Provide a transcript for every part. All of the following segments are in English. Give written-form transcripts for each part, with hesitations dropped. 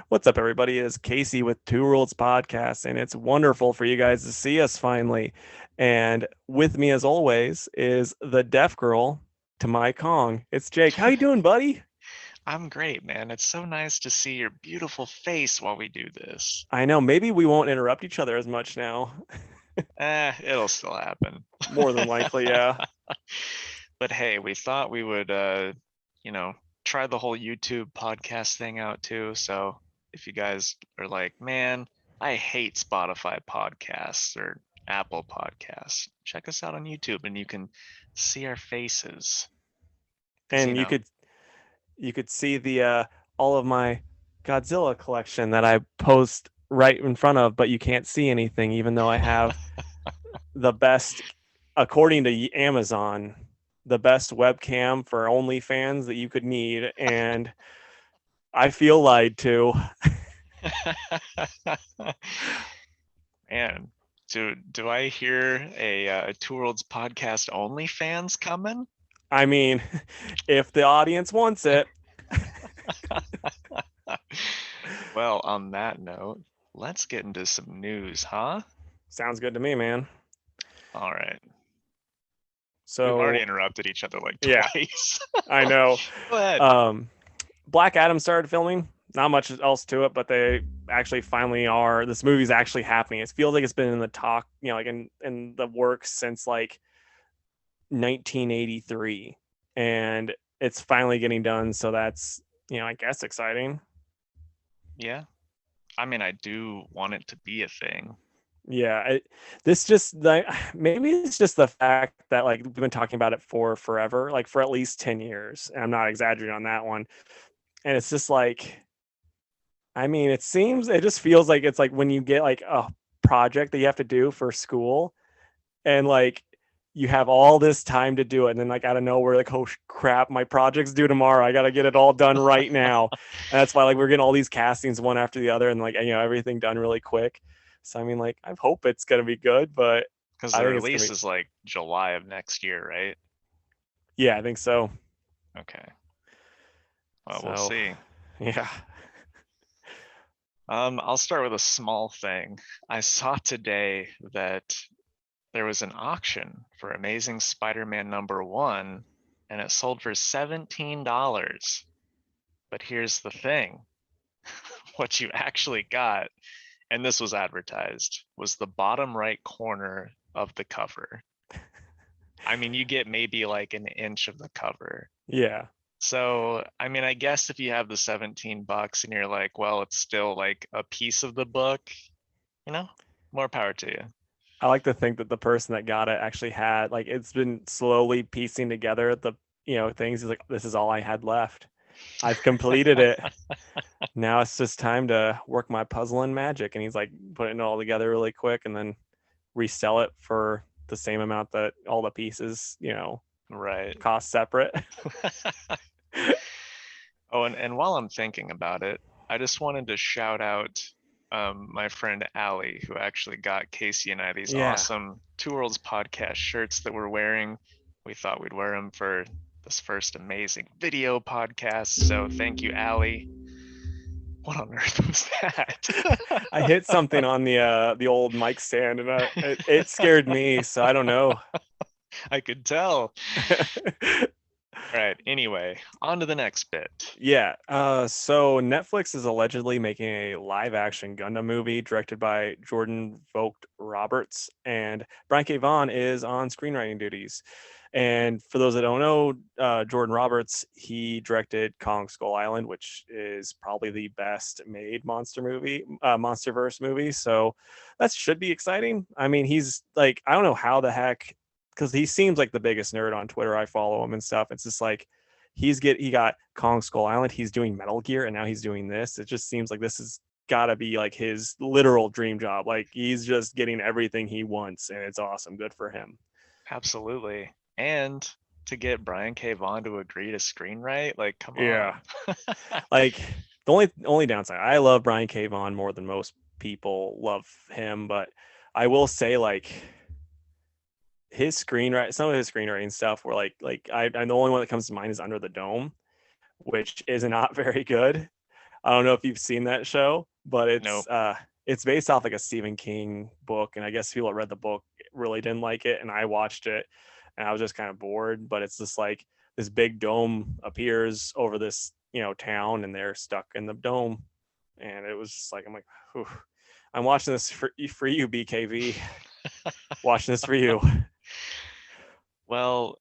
What's up, everybody? It's Casey with Two Worlds Podcast, and it's wonderful for you guys to see us finally. And with me, as always, is the deaf girl to my Kong. It's Jake. How you doing, buddy? I'm great, man. It's so nice to see your beautiful face while we do this. I know maybe we won't interrupt each other as much now. It'll still happen. More than likely, yeah. But hey, we thought we would, you know, try the whole YouTube podcast thing out too. So if you guys are like, man, I hate Spotify podcasts or Apple podcasts, check us out on YouTube and you can see our faces. Because, And you could see the all of my Godzilla collection that I post right in front of, but you can't see anything, even though I have the best, according to Amazon, the best webcam for OnlyFans that you could need, and I feel lied to. Man, do I hear a Two Worlds podcast only fans coming? I mean, if the audience wants it. Well, on that note, let's get into some news, huh? Sounds good to me, man. All right. We've already So, interrupted each other like yeah, twice. I know. Go ahead. Black Adam started filming. Not much else to it, but they actually finally are. This movie's actually happening. It feels like it's been in the talk, like in the works since like 1983, and it's finally getting done. So that's I guess exciting. Yeah. I mean, I do want it to be a thing. Yeah, this just like maybe it's just the fact that like we've been talking about it for forever, like for at least 10 years. And I'm not exaggerating on that one. And it's just like, I mean, it just feels like it's like when you get like a project that you have to do for school and like you have all this time to do it. And then like out of nowhere, like, oh crap, my project's due tomorrow. I got to get it all done right now. And that's why like we're getting all these castings one after the other and like, everything done really quick. So, I mean, like, I hope it's going to be good, but Because I the think it's going to release be, is like July of next year, right? yeah, I think so. Okay. Well, we'll So, see. yeah. I'll start with a small thing. I saw today that there was an auction for Amazing Spider-Man #1 and it sold for $17. But here's the thing. What you actually got, and this was advertised, was the bottom right corner of the cover. I mean, you get maybe like an inch of the cover. Yeah. So, I mean, I guess if you have the $17 and you're like, well, it's still like a piece of the book, you know, more power to you. I like to think that the person that got it actually had, like, it's been slowly piecing together the, things. He's like, this is all I had left. I've completed it. Now it's just time to work my puzzle and magic. And he's like putting it all together really quick and then resell it for the same amount that all the pieces, Right. cost separate. Oh, and while I'm thinking about it, I just wanted to shout out my friend Allie, who actually got Casey and I these Yeah. awesome Two Worlds podcast shirts that we're wearing. We thought we'd wear them for this first amazing video podcast. So thank you, Allie. What on earth was that? I hit something on the old mic stand and it scared me, so I don't know. I could tell. All right, anyway, on to the next bit. Yeah. So Netflix is allegedly making a live action Gundam movie directed by Jordan Vogt Roberts, and Brian K. Vaughan is on screenwriting duties. And for those that don't know, Jordan Roberts, he directed Kong Skull Island, which is probably the best made MonsterVerse movie. So that should be exciting. I mean, he's like, I don't know how the heck, because he seems like the biggest nerd on Twitter. I follow him and stuff. It's just like he got Kong Skull Island, he's doing Metal Gear, and now he's doing this. It just seems like this has got to be like his literal dream job. Like he's just getting everything he wants, and it's awesome. Good for him. Absolutely. And to get Brian K. Vaughan to agree to screenwrite, like, come Yeah, on. like the only downside, I love Brian K. Vaughan more than most people love him, but I will say like some of his screenwriting stuff were I'm the only one that comes to mind is Under the Dome, which is not very good. I don't know if you've seen that show, but Nope. it's based off like a Stephen King book, and I guess people that read the book really didn't like it, and I watched it, and I was just kind of bored. But it's just like this big dome appears over this town, and they're stuck in the dome, and it was just like I'm like, whew, I'm watching this for you, BKV, watching this for you. Well,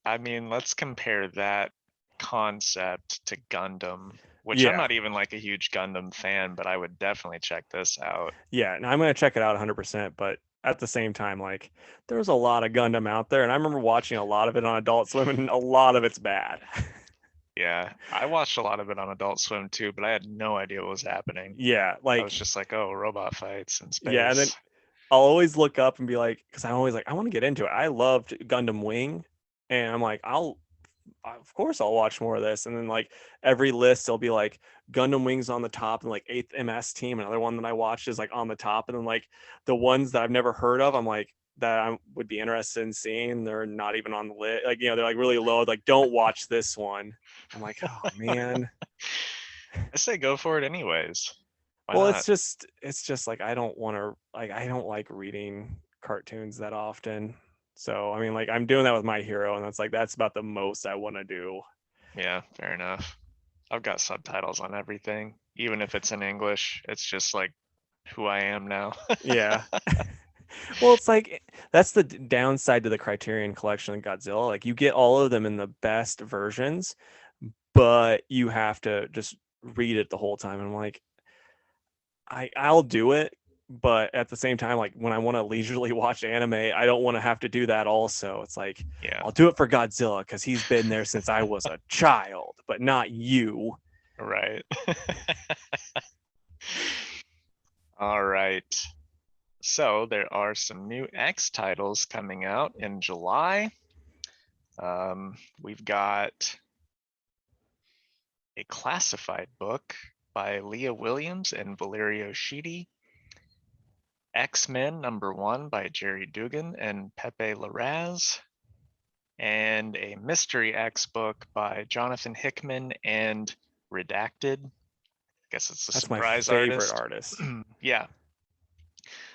I mean, let's compare that concept to Gundam, which I'm Yeah, not even like a huge Gundam fan, but I would definitely check this out. yeah, and I'm gonna check it out 100%. But at the same time, like there's a lot of Gundam out there, and I remember watching a lot of it on Adult Swim, and a lot of it's bad. Yeah, I watched a lot of it on Adult Swim too, but I had no idea what was happening. Yeah, I like was just like, oh, robot fights in yeah, and then space. I'll always look up and be like, because I'm always like, I want to get into it. I loved Gundam Wing, and I'm like, of course I'll watch more of this. And then like every list, there'll be like Gundam Wings on the top, and like Eighth MS Team. Another one that I watched is like on the top, and then like the ones that I've never heard of, I'm like that I would be interested in seeing. They're not even on the list. Like they're like really low. Like don't watch this one. I'm like, oh man. I say go for it anyways. Why Well, not? it's just like I don't want to like I don't like reading cartoons that often. So I mean, like I'm doing that with My Hero, and that's about the most I want to do. Yeah, fair enough. I've got subtitles on everything, even if it's in English. It's just like who I am now. Yeah. Well, it's like that's the downside to the Criterion Collection and Godzilla. Like you get all of them in the best versions, but you have to just read it the whole time. And I'm like, I'll do it, but at the same time, like when I want to leisurely watch anime, I don't want to have to do that also. It's like Yeah, I'll do it for Godzilla because he's been there since I was a child, but not you. right. All right. So there are some new X titles coming out in July. We've got a classified book by Leah Williams and Valerio Schiti, X-Men #1 by Jerry Dugan and Pepe Larraz, and a Mystery X book by Jonathan Hickman and Redacted. I guess it's a That's my surprise favorite artist. artist. Yeah,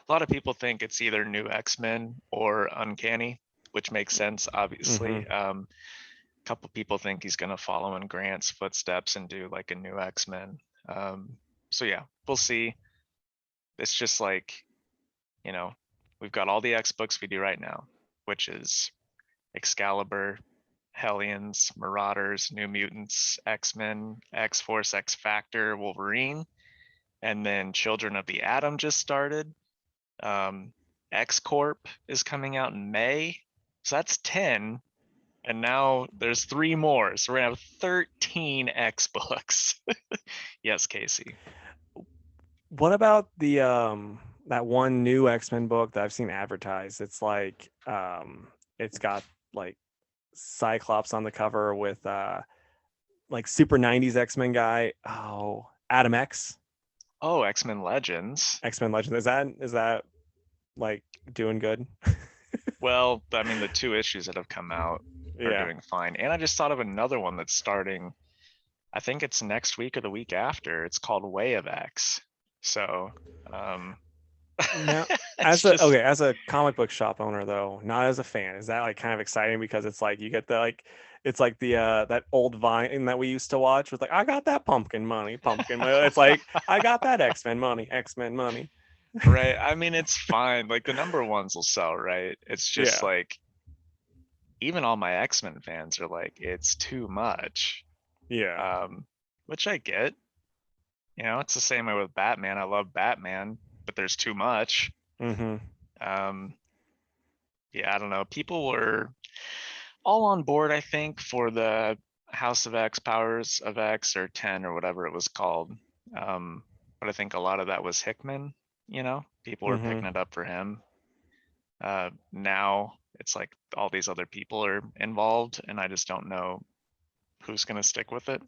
a lot of people think it's either new X-Men or Uncanny, which makes sense, Mm-hmm. obviously. A couple people think he's going to follow in Grant's footsteps and do like a new X-Men. So yeah, we'll see. It's just like, you know, we've got all the X books we do right now, which is Excalibur, Hellions, Marauders, New Mutants, X-Men, X-Force, X-Factor, Wolverine, and then Children of the Atom just started. X Corp is coming out in May. So that's 10. And now there's 3 more. So we're going to have 13 X books. Yes, Casey. What about the that one new X-Men book that I've seen advertised? It's like it's got like Cyclops on the cover with like super 90s X-Men guy. Oh, Adam X, Oh, X-Men Legends. X-Men Legend. Is that like doing good? Well, I mean, the 2 issues that have come out are Yeah. doing fine. And I just thought of another one that's starting. I think it's next week or the week after. It's called Way of X. So, um, Now, it's just as a comic book shop owner though, not as a fan, is that like kind of exciting because it's like you get the like it's like the that old Vine that we used to watch with like I got that pumpkin money, pumpkin money. It's like I got that X-Men money, X-Men money. right. I mean, it's fine. Like the #1s will sell, right? It's just Yeah. like even all my X-Men fans are like, it's too much. Yeah. Um, which I get. It's the same way with Batman. I love Batman, but there's too much. Mm-hmm. Um, yeah, I don't know. People were all on board, I think, for the House of X, Powers of X, or 10 or whatever it was called. But I think a lot of that was Hickman. People were Mm-hmm. picking it up for him. Now it's like all these other people are involved, and I just don't know who's going to stick with it.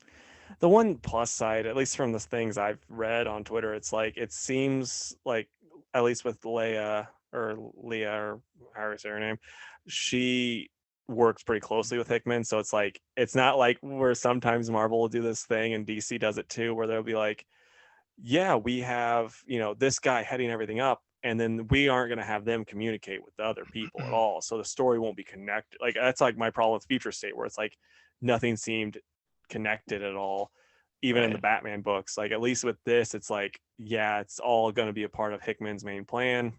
The one plus side, at least from the things I've read on Twitter, it's like it seems like at least with Leia or Leah or how is her name, she works pretty closely with Hickman. So it's like it's not like where sometimes Marvel will do this thing and DC does it too, where they'll be like, yeah, we have, this guy heading everything up, and then we aren't going to have them communicate with the other people at all. So the story won't be connected. Like that's like my problem with Future State, where it's like nothing seemed connected at all, even in the Right. Batman books. Like at least with this, it's like, yeah, it's all going to be a part of Hickman's main plan,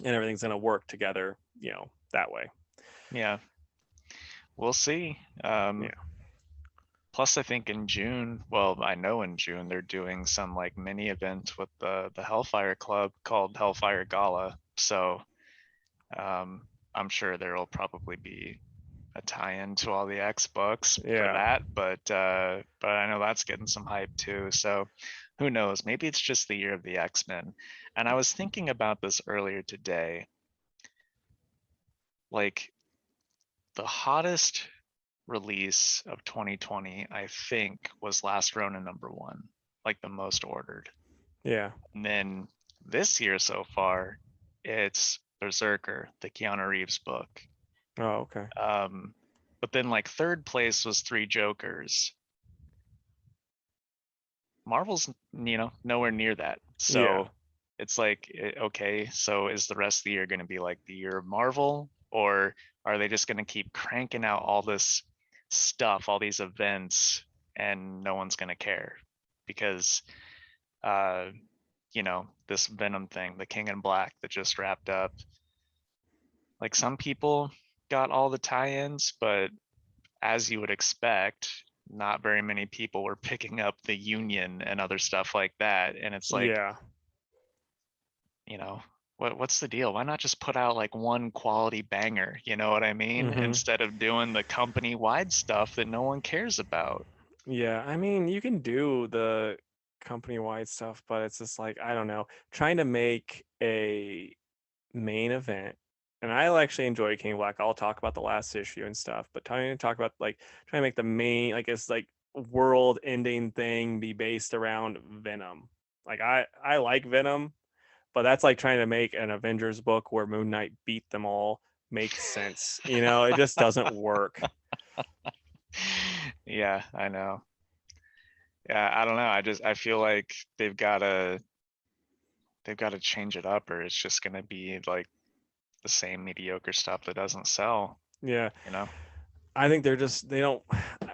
and everything's going to work together, that way. Yeah, we'll see. Yeah. Plus, I think in June, well, I know in June they're doing some like mini event with the Hellfire Club called Hellfire Gala. So I'm sure there will probably be a tie-in to all the X books for Yeah. that, but I know that's getting some hype too. So who knows? Maybe it's just the year of the X-Men. And I was thinking about this earlier today. Like the hottest release of 2020, I think, was Last Ronin #1, like the most ordered. Yeah. And then this year so far, it's Berserker, the Keanu Reeves book. Oh, okay. Um, but then like third place was Three Jokers. Marvel's, nowhere near that. Yeah. So it's like, okay, so is the rest of the year going to be like the year of Marvel, or are they just going to keep cranking out all this stuff, all these events, and no one's going to care? Because, uh, this Venom thing, the King in Black that just wrapped up, like some people got all the tie-ins, but as you would expect, not very many people were picking up the Union and other stuff like that. And it's like, Yeah. you know, what's the deal? Why not just put out like one quality banger? You know what I mean? Mm-hmm. Instead of doing the company wide stuff that no one cares about. Yeah, I mean, you can do the company-wide stuff, but it's just like, I don't know, trying to make a main event. And I actually enjoy King Black. I'll talk about the last issue and stuff, but trying to talk about like trying to make the main, like it's like world-ending thing be based around Venom. Like I like Venom, but that's like trying to make an Avengers book where Moon Knight beat them all make sense. It just doesn't work. Yeah, I know. Yeah, I don't know. I feel like they've got to change it up, or it's just gonna be like the same mediocre stuff that doesn't sell, Yeah. you know? I think they don't,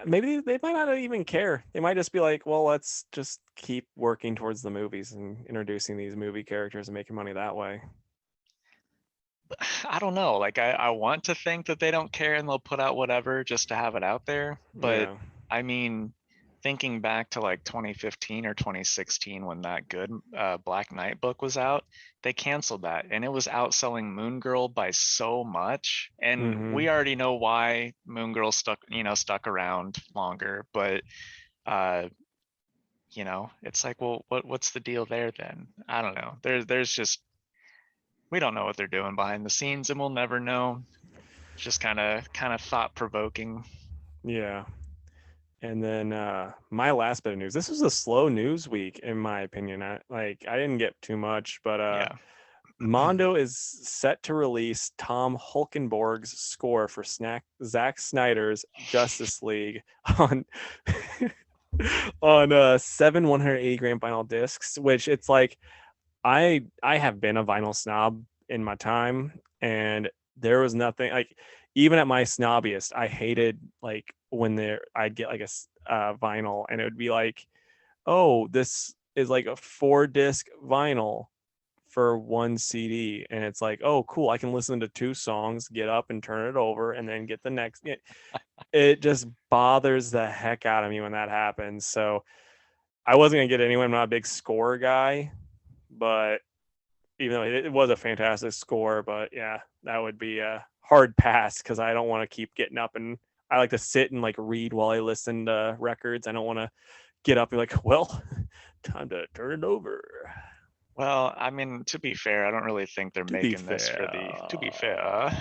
maybe they might not even care. They might just be like, well, let's just keep working towards the movies and introducing these movie characters and making money that way. I don't know. Like I want to think that they don't care and they'll put out whatever just to have it out there. But Yeah. I mean, thinking back to like 2015 or 2016 when that good Black Knight book was out, they canceled that and it was outselling Moon Girl by so much. And Mm-hmm. we already know why Moon Girl stuck around longer. But uh, it's like, well, what's the deal there then? I don't know. There's just we don't know what they're doing behind the scenes and we'll never know. It's just kind of thought provoking. Yeah. And then my last bit of news. This was a slow news week in my opinion. I didn't get too much, but Yeah. Mondo is set to release Tom Hulkenborg's score for Zack Snyder's Justice League on on 7 180 gram vinyl discs, which it's like I have been a vinyl snob in my time, and there was nothing like even at my snobbiest, I hated like when I'd get like a vinyl and it would be like, oh, this is like a 4 disc vinyl for one CD, and it's like, oh, cool, I can listen to 2 songs, get up and turn it over, and then get the next. It just bothers the heck out of me when that happens. So I wasn't gonna get anyone. I'm not a big score guy, but even though it was a fantastic score, but yeah, that would be a hard pass because I don't want to keep getting up and I like to sit and like read while I listen to records. I don't want to get up and be like, well, time to turn it over. Well, I mean, to be fair, I don't really think they're To be making this fair, to be fair,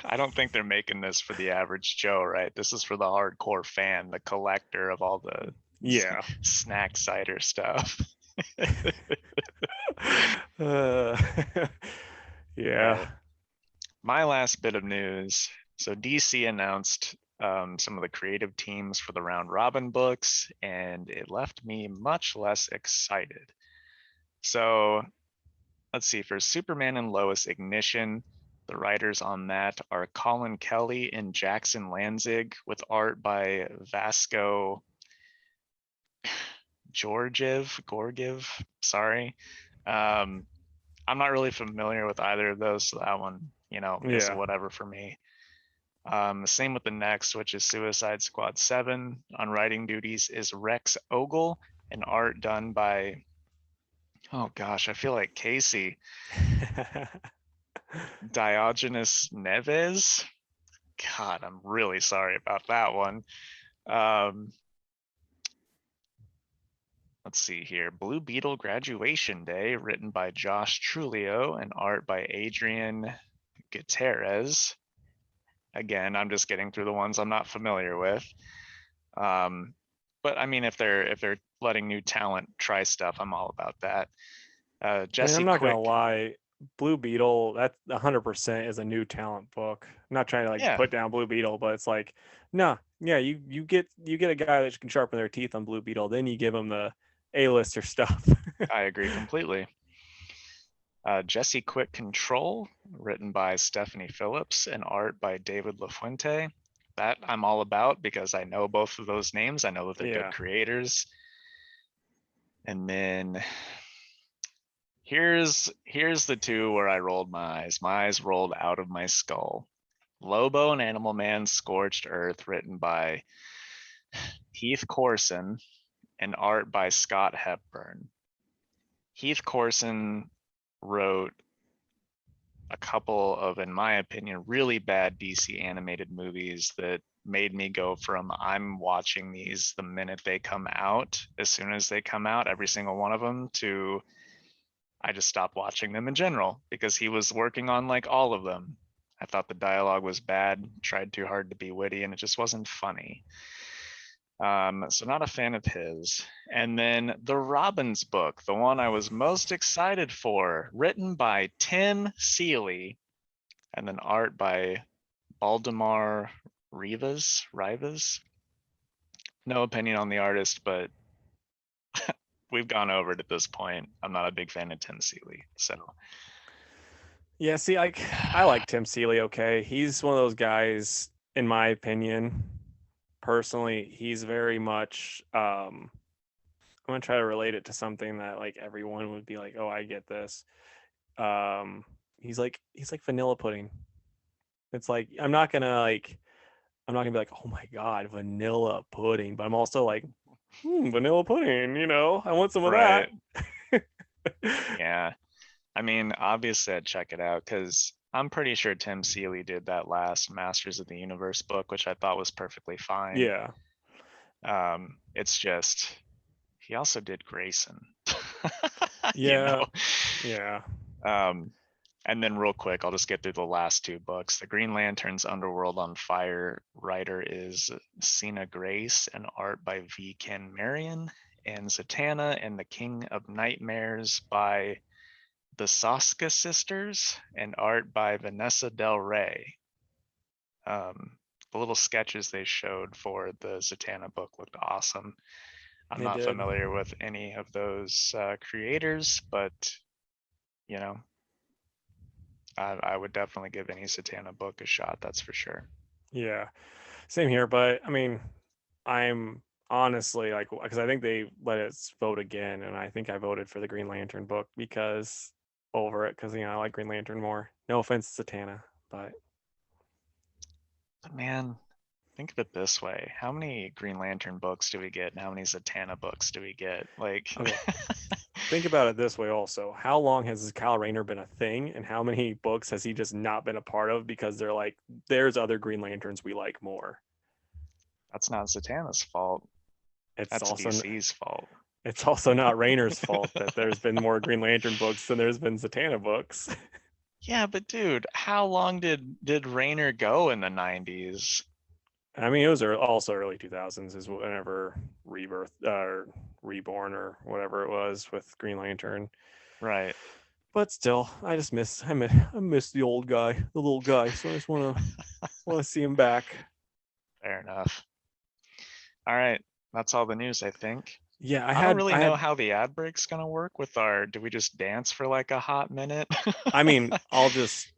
I don't think they're making this for the average Joe, right? This is for the hardcore fan, the collector of all the yeah. snack cider stuff. uh, yeah. But my last bit of news So DC announced some of the creative teams for the round robin books, and it left me much less excited. So let's see, for Superman and Lois Ignition, the writers on that are Colin Kelly and Jackson Lanzig, with art by Vasco Gorgiev, sorry. I'm not really familiar with either of those, so that one, is a Yeah. whatever for me. Same with the next, which is Suicide Squad 7. On writing duties is Rex Ogle, and art done by, oh gosh, I feel like Casey, Diogenes Neves. God, I'm really sorry about that one. Um, let's see here. Blue Beetle Graduation Day, written by Josh Trulio and art by Adrian Gutierrez. Again, I'm just getting through the ones I'm not familiar with. But I mean, if they're letting new talent try stuff, I'm all about that. And I'm Jesse not gonna Quick, lie, Blue Beetle, that 100% is a new talent book. I'm not trying to like yeah, put down Blue Beetle, but it's like, no, yeah, you get a guy that can sharpen their teeth on Blue Beetle, then you give him the A-lister stuff. I agree completely. Jesse Quick Control, written by Stephanie Phillips and art by David LaFuente. That I'm all about because I know both of those names. I know that they're good Yeah. creators. And then here's the two where I rolled my eyes. My eyes rolled out of my skull. Lobo and Animal Man Scorched Earth, written by Heath Corson and art by Scott Hepburn. Heath Corson wrote a couple of, in my opinion, really bad DC animated movies that made me go from I'm watching these the minute they come out, as soon as they come out, every single one of them, to I just stopped watching them in general because he was working on like all of them. I thought the dialogue was bad, tried too hard to be witty, and it just wasn't funny. So not a fan of his. And then the Robbins book, the one I was most excited for, written by Tim Seeley, and then art by Baldemar Rivas. No opinion on the artist, but we've gone over it at this point. I'm not a big fan of Tim Seeley, so Yeah, see, I like Tim Seeley, okay. He's one of those guys, in my opinion, personally, he's very much I'm gonna try to relate it to something that like everyone would be like, oh, I get this. Um, he's like vanilla pudding. It's like I'm not gonna be like, oh my god, vanilla pudding, but I'm also like, vanilla pudding. I want some of that. right. Yeah. I mean, obviously I'd check it out because I'm pretty sure Tim Seeley did that last Masters of the Universe book, which I thought was perfectly fine. Yeah, It's just he also did Grayson. you know. yeah, yeah. Um, and then real quick, I'll just get through the last two books. The Green Lantern's Underworld on Fire writer is Sina Grace and art by V. Ken Marion, and Zatanna and the King of Nightmares by the Soska sisters and art by Vanessa Del Rey. The little sketches they showed for the Zatanna book looked awesome. I'm They not did. familiar with any of those creators, but you know, I would definitely give any Zatanna book a shot. That's for sure. Yeah, same here. But I mean, I'm honestly like, because I think they let us vote again, and I think I voted for the Green Lantern book because over it, because I like Green Lantern more. No offense, Satana, but But man, think of it this way: how many Green Lantern books do we get, and how many Zatanna books do we get? Like, okay. Think about it this way also. How long has Kyle Rayner been a thing, and how many books has he just not been a part of because they're like, there's other Green Lanterns we like more. that's not Zatanna's fault. It's That's also DC's fault. it's also not Rayner's fault that there's been more Green Lantern books than there's been Zatanna books. Yeah, but dude, how long did Rayner go in the 90s? I mean, it was also early 2000s is whenever Rebirth or Reborn or whatever it was with Green Lantern. Right. but still, I miss the old guy, the little guy. So I just want to see him back. Fair enough. All right, that's all the news, I think. Yeah, I don't really I know had how the ad break's gonna work with our, do we just dance for like a hot minute? I mean, I'll just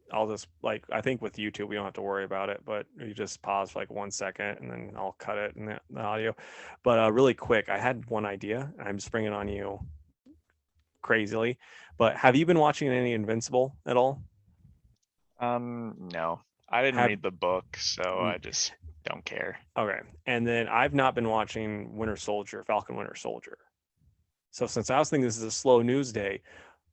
like I think with YouTube we don't have to worry about it, but you just pause for like 1 second and then I'll cut it in the audio. But really quick, I had one idea. I'm springing on you crazily, but have you been watching any Invincible at all? No, I didn't Have read the book, so mm, I just don't care. okay, and then I've not been watching Winter Soldier, Falcon Winter Soldier. So since I was thinking this is a slow news day,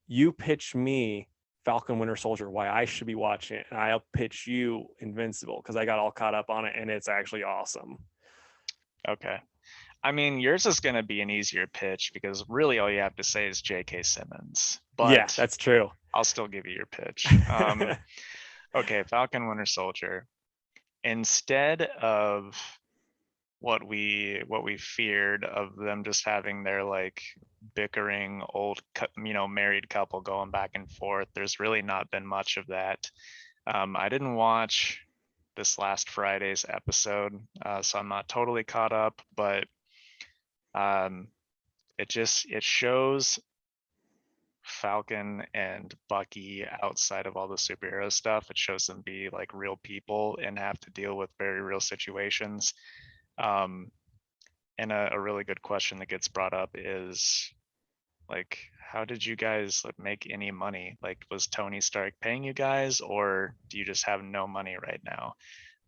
you pitch me Falcon Winter Soldier why I should be watching it, and I'll pitch you Invincible because I got all caught up on it and it's actually awesome. Okay. I mean, yours is gonna be an easier pitch because really all you have to say is J.K. Simmons, Yeah, but that's true. I'll still give you your pitch. Okay, Falcon Winter Soldier. Instead of what we feared of them just having their like bickering old married couple going back and forth, there's really not been much of that. I didn't watch this last Friday's episode, so I'm not totally caught up, but um, it shows Falcon and Bucky outside of all the superhero stuff. It shows them be like real people and have to deal with very real situations. Um, and a really good question that gets brought up is like, how did you guys like, make any money? Like, was Tony Stark paying you guys, or do you just have no money right now?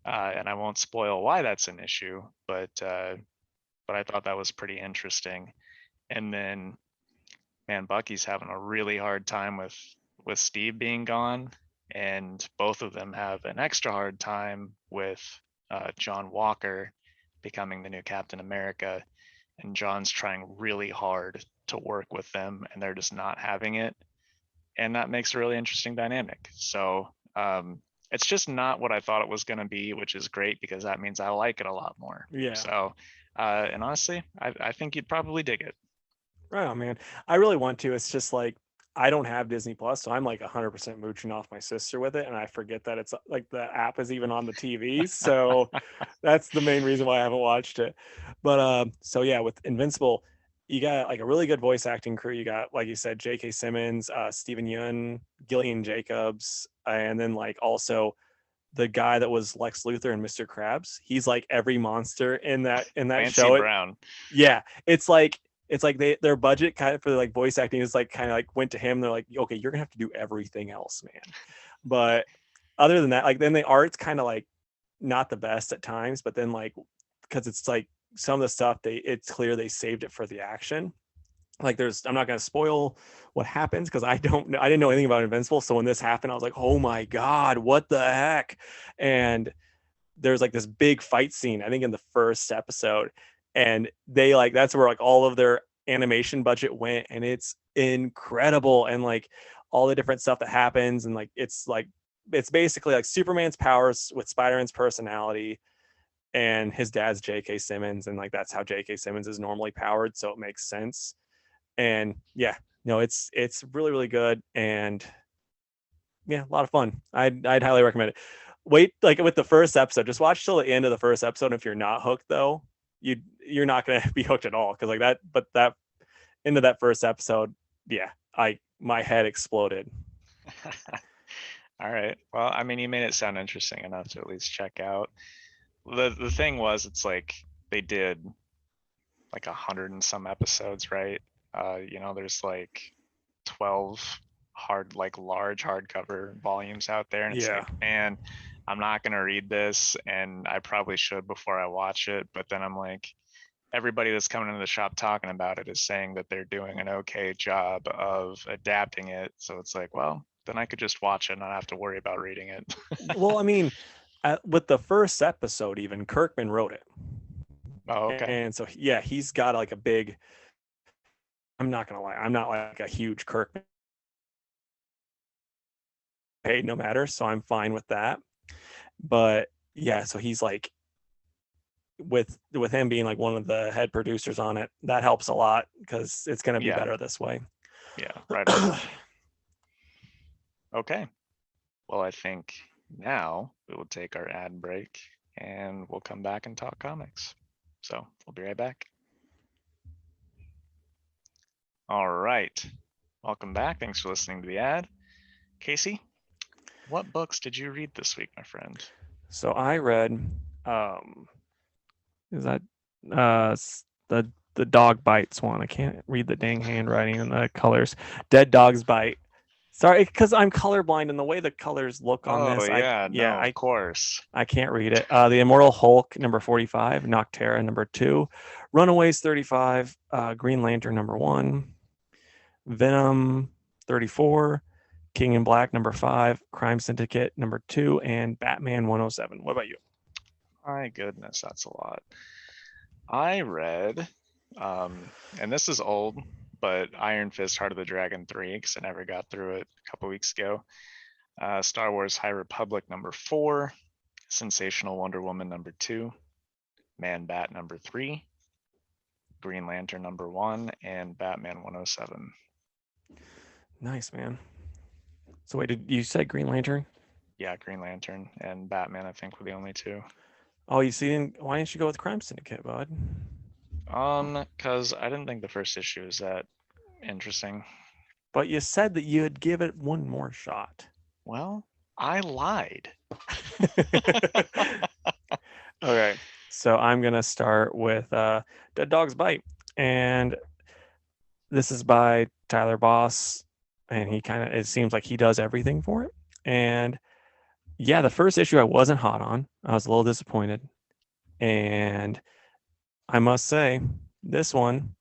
And I won't spoil why that's an issue, but I thought that was pretty interesting. And then, man, Bucky's having a really hard time with Steve being gone, and both of them have an extra hard time with John Walker becoming the new Captain America, and John's trying really hard to work with them, and they're just not having it, and that makes a really interesting dynamic. So it's just not what I thought it was going to be, which is great because that means I like it a lot more. Yeah. So, and honestly, I think you'd probably dig it. Right on, man. I really want to. It's just like I don't have Disney Plus, so I'm like 100% mooching off my sister with it, and I forget that it's like the app is even on the TV. So that's the main reason why I haven't watched it. But so yeah, with Invincible, you got like a really good voice acting crew. You got, like you said, J.K. Simmons, Stephen Yun, Gillian Jacobs, and then like also the guy that was Lex Luthor and Mr. Krabs. He's like every monster in that Clancy show. Brown. Yeah, it's like their budget kind of for like voice acting is like kind of like went to him. They're like, okay, you're gonna have to do everything else, man. But other than that, like then the art's kind of like not the best at times, but then like because it's like some of the stuff it's clear they saved it for the action. Like I'm not gonna spoil what happens because I didn't know anything about Invincible. So when this happened, I was like, oh my god, what the heck? And there's like this big fight scene, I think in the first episode, and they like that's where like all of their animation budget went, and it's incredible, and like all the different stuff that happens, and like it's basically like Superman's powers with Spider-Man's personality, and his dad's J.K. Simmons, and like that's how J.K. Simmons is normally powered, so it makes sense. And yeah, no, it's really really good, and yeah, a lot of fun. I'd highly recommend it. Wait, like with the first episode, just watch till the end of the first episode. If you're not hooked though, you're not gonna be hooked at all because like that. But that into that first episode, yeah, I my head exploded. All right. Well, I mean, you made it sound interesting enough to at least check out. The thing was, it's like they did like 100 and some episodes, right? There's like 12 like large hardcover volumes out there, and it's Yeah. like, man, I'm not gonna read this, and I probably should before I watch it. But then I'm like, everybody that's coming into the shop talking about it is saying that they're doing an okay job of adapting it. So it's like, well, then I could just watch it and not have to worry about reading it. Well, I mean, with the first episode, even Kirkman wrote it, Oh, okay. and so yeah, he's got like a big. I'm not gonna lie, I'm not like a huge Kirkman paid no matter, so I'm fine with that. But yeah, so he's like with him being like one of the head producers on it, that helps a lot because it's going to be Yeah. better this way. Yeah. Right on. Okay. Well, I think now we will take our ad break and we'll come back and talk comics. So we'll be right back. All right. Welcome back. Thanks for listening to the ad. Casey, what books did you read this week, my friend? So I read, um, is that uh the dog bites one? I can't read the dang handwriting and the colors. Dead Dogs Bite. Sorry, because I'm colorblind and the way the colors look on Oh, this, yeah, yeah, no, of course. I can't read it. The Immortal Hulk number 45, Noctera number 2, Runaways 35, Green Lantern number 1, Venom 34, King in Black number 5, Crime Syndicate number 2, and Batman 107. What about you? My goodness, that's a lot. I read, and this is old, but Iron Fist Heart of the Dragon 3, because I never got through it a couple weeks ago. Star Wars High Republic number 4, Sensational Wonder Woman number 2, Man Bat number 3, Green Lantern number 1, and Batman 107. Nice, man. So wait, did you say Green Lantern? Yeah, Green Lantern and Batman, I think, were the only two. Oh, you see, why didn't you go with Crime Syndicate, bud? Because I didn't think the first issue was that interesting. But you said that you'd give it one more shot. Well, I lied. Okay, so I'm gonna start with Dead Dog's Bite, and this is by Tyler Boss, and it seems like he does everything for it. And yeah, the first issue I wasn't hot on. I was a little disappointed, and I must say, this one,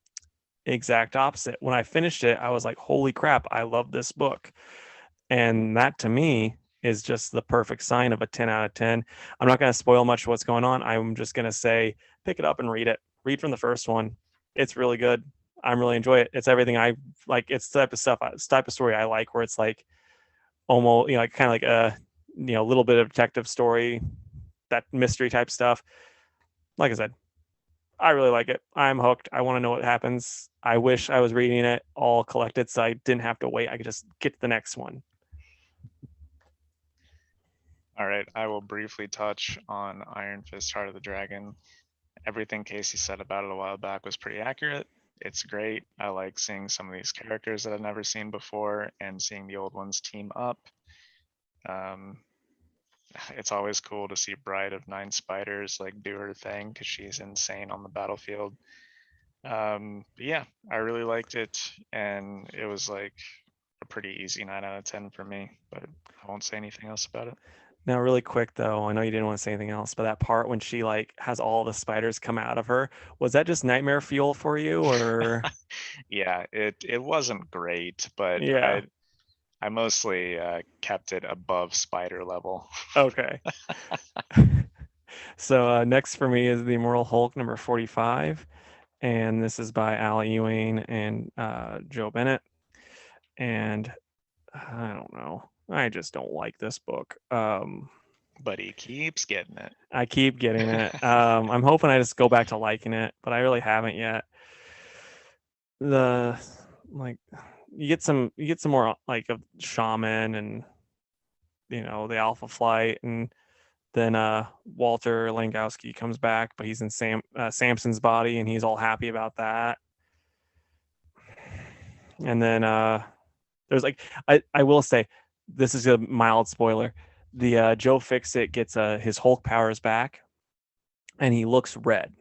exact opposite. When I finished it, I was like, "Holy crap! I love this book." And that to me is just the perfect sign of a 10 out of 10. I'm not going to spoil much of what's going on. I'm just going to say pick it up and read it. Read from the first one. It's really good. I'm really enjoy it. It's everything I like. It's the type of stuff, it's the type of story I like, where it's like almost, like kind of like a, little bit of detective story, that mystery type stuff. Like I said, I really like it. I'm hooked. I want to know what happens. I wish I was reading it all collected so I didn't have to wait. I could just get to the next one. All right, I will briefly touch on Iron Fist Heart of the Dragon. Everything Casey said about it a while back was pretty accurate. It's great. I like seeing some of these characters that I've never seen before and seeing the old ones team up. Um, it's always cool to see Bride of Nine Spiders like do her thing because she's insane on the battlefield. Yeah, I really liked it, and it was like a pretty easy 9 out of 10 for me, but I won't say anything else about it. Now, really quick though, I know you didn't want to say anything else, but that part when she like has all the spiders come out of her, was that just nightmare fuel for you, or Yeah, it wasn't great, but yeah. I mostly kept it above spider level. Okay. So next for me is the Immortal Hulk number 45, and this is by Al Ewing and Joe Bennett. And I don't know, I just don't like this book. But he keeps getting it. I keep getting it. I'm hoping I just go back to liking it, but I really haven't yet. The like you get some more like of shaman and the Alpha Flight, and then Walter Langowski comes back, but he's in Samson's body and he's all happy about that. And then there's like I will say, this is a mild spoiler. The Joe Fixit gets his Hulk powers back, and he looks red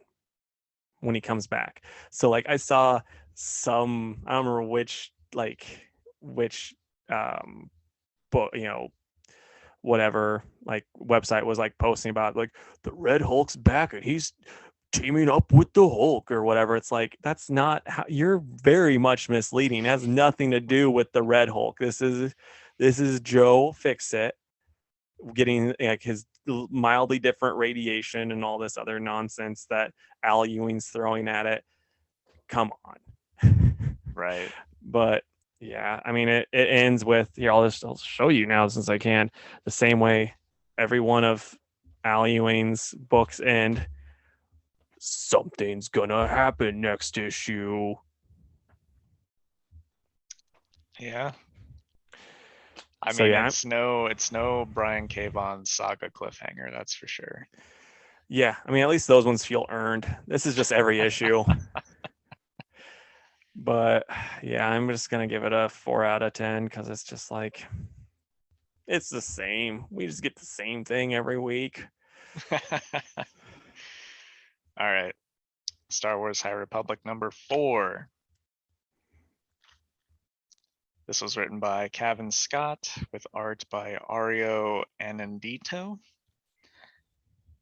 when he comes back. So like I saw I don't remember which book, whatever like website was like posting about like the Red Hulk's back and he's teaming up with the Hulk or whatever. It's like that's not how, you're very much misleading. It has nothing to do with the Red Hulk. This is Joe Fixit getting like his mildly different radiation and all this other nonsense that Al Ewing's throwing at it. Come on. Right. But yeah, I mean, it ends with here. I'll show you now since I can, the same way every one of Al Ewing's books end. Something's gonna happen next issue. Yeah. I So mean, yeah, it's no Brian K. Vaughan saga cliffhanger, that's for sure. yeah. I mean, at least those ones feel earned. This is just every issue. But yeah, I'm just gonna give it a 4 out of 10 because it's just like it's the same. We just get the same thing every week. All right, Star Wars High Republic number 4. This was written by Cavan Scott with art by Ario Anandito.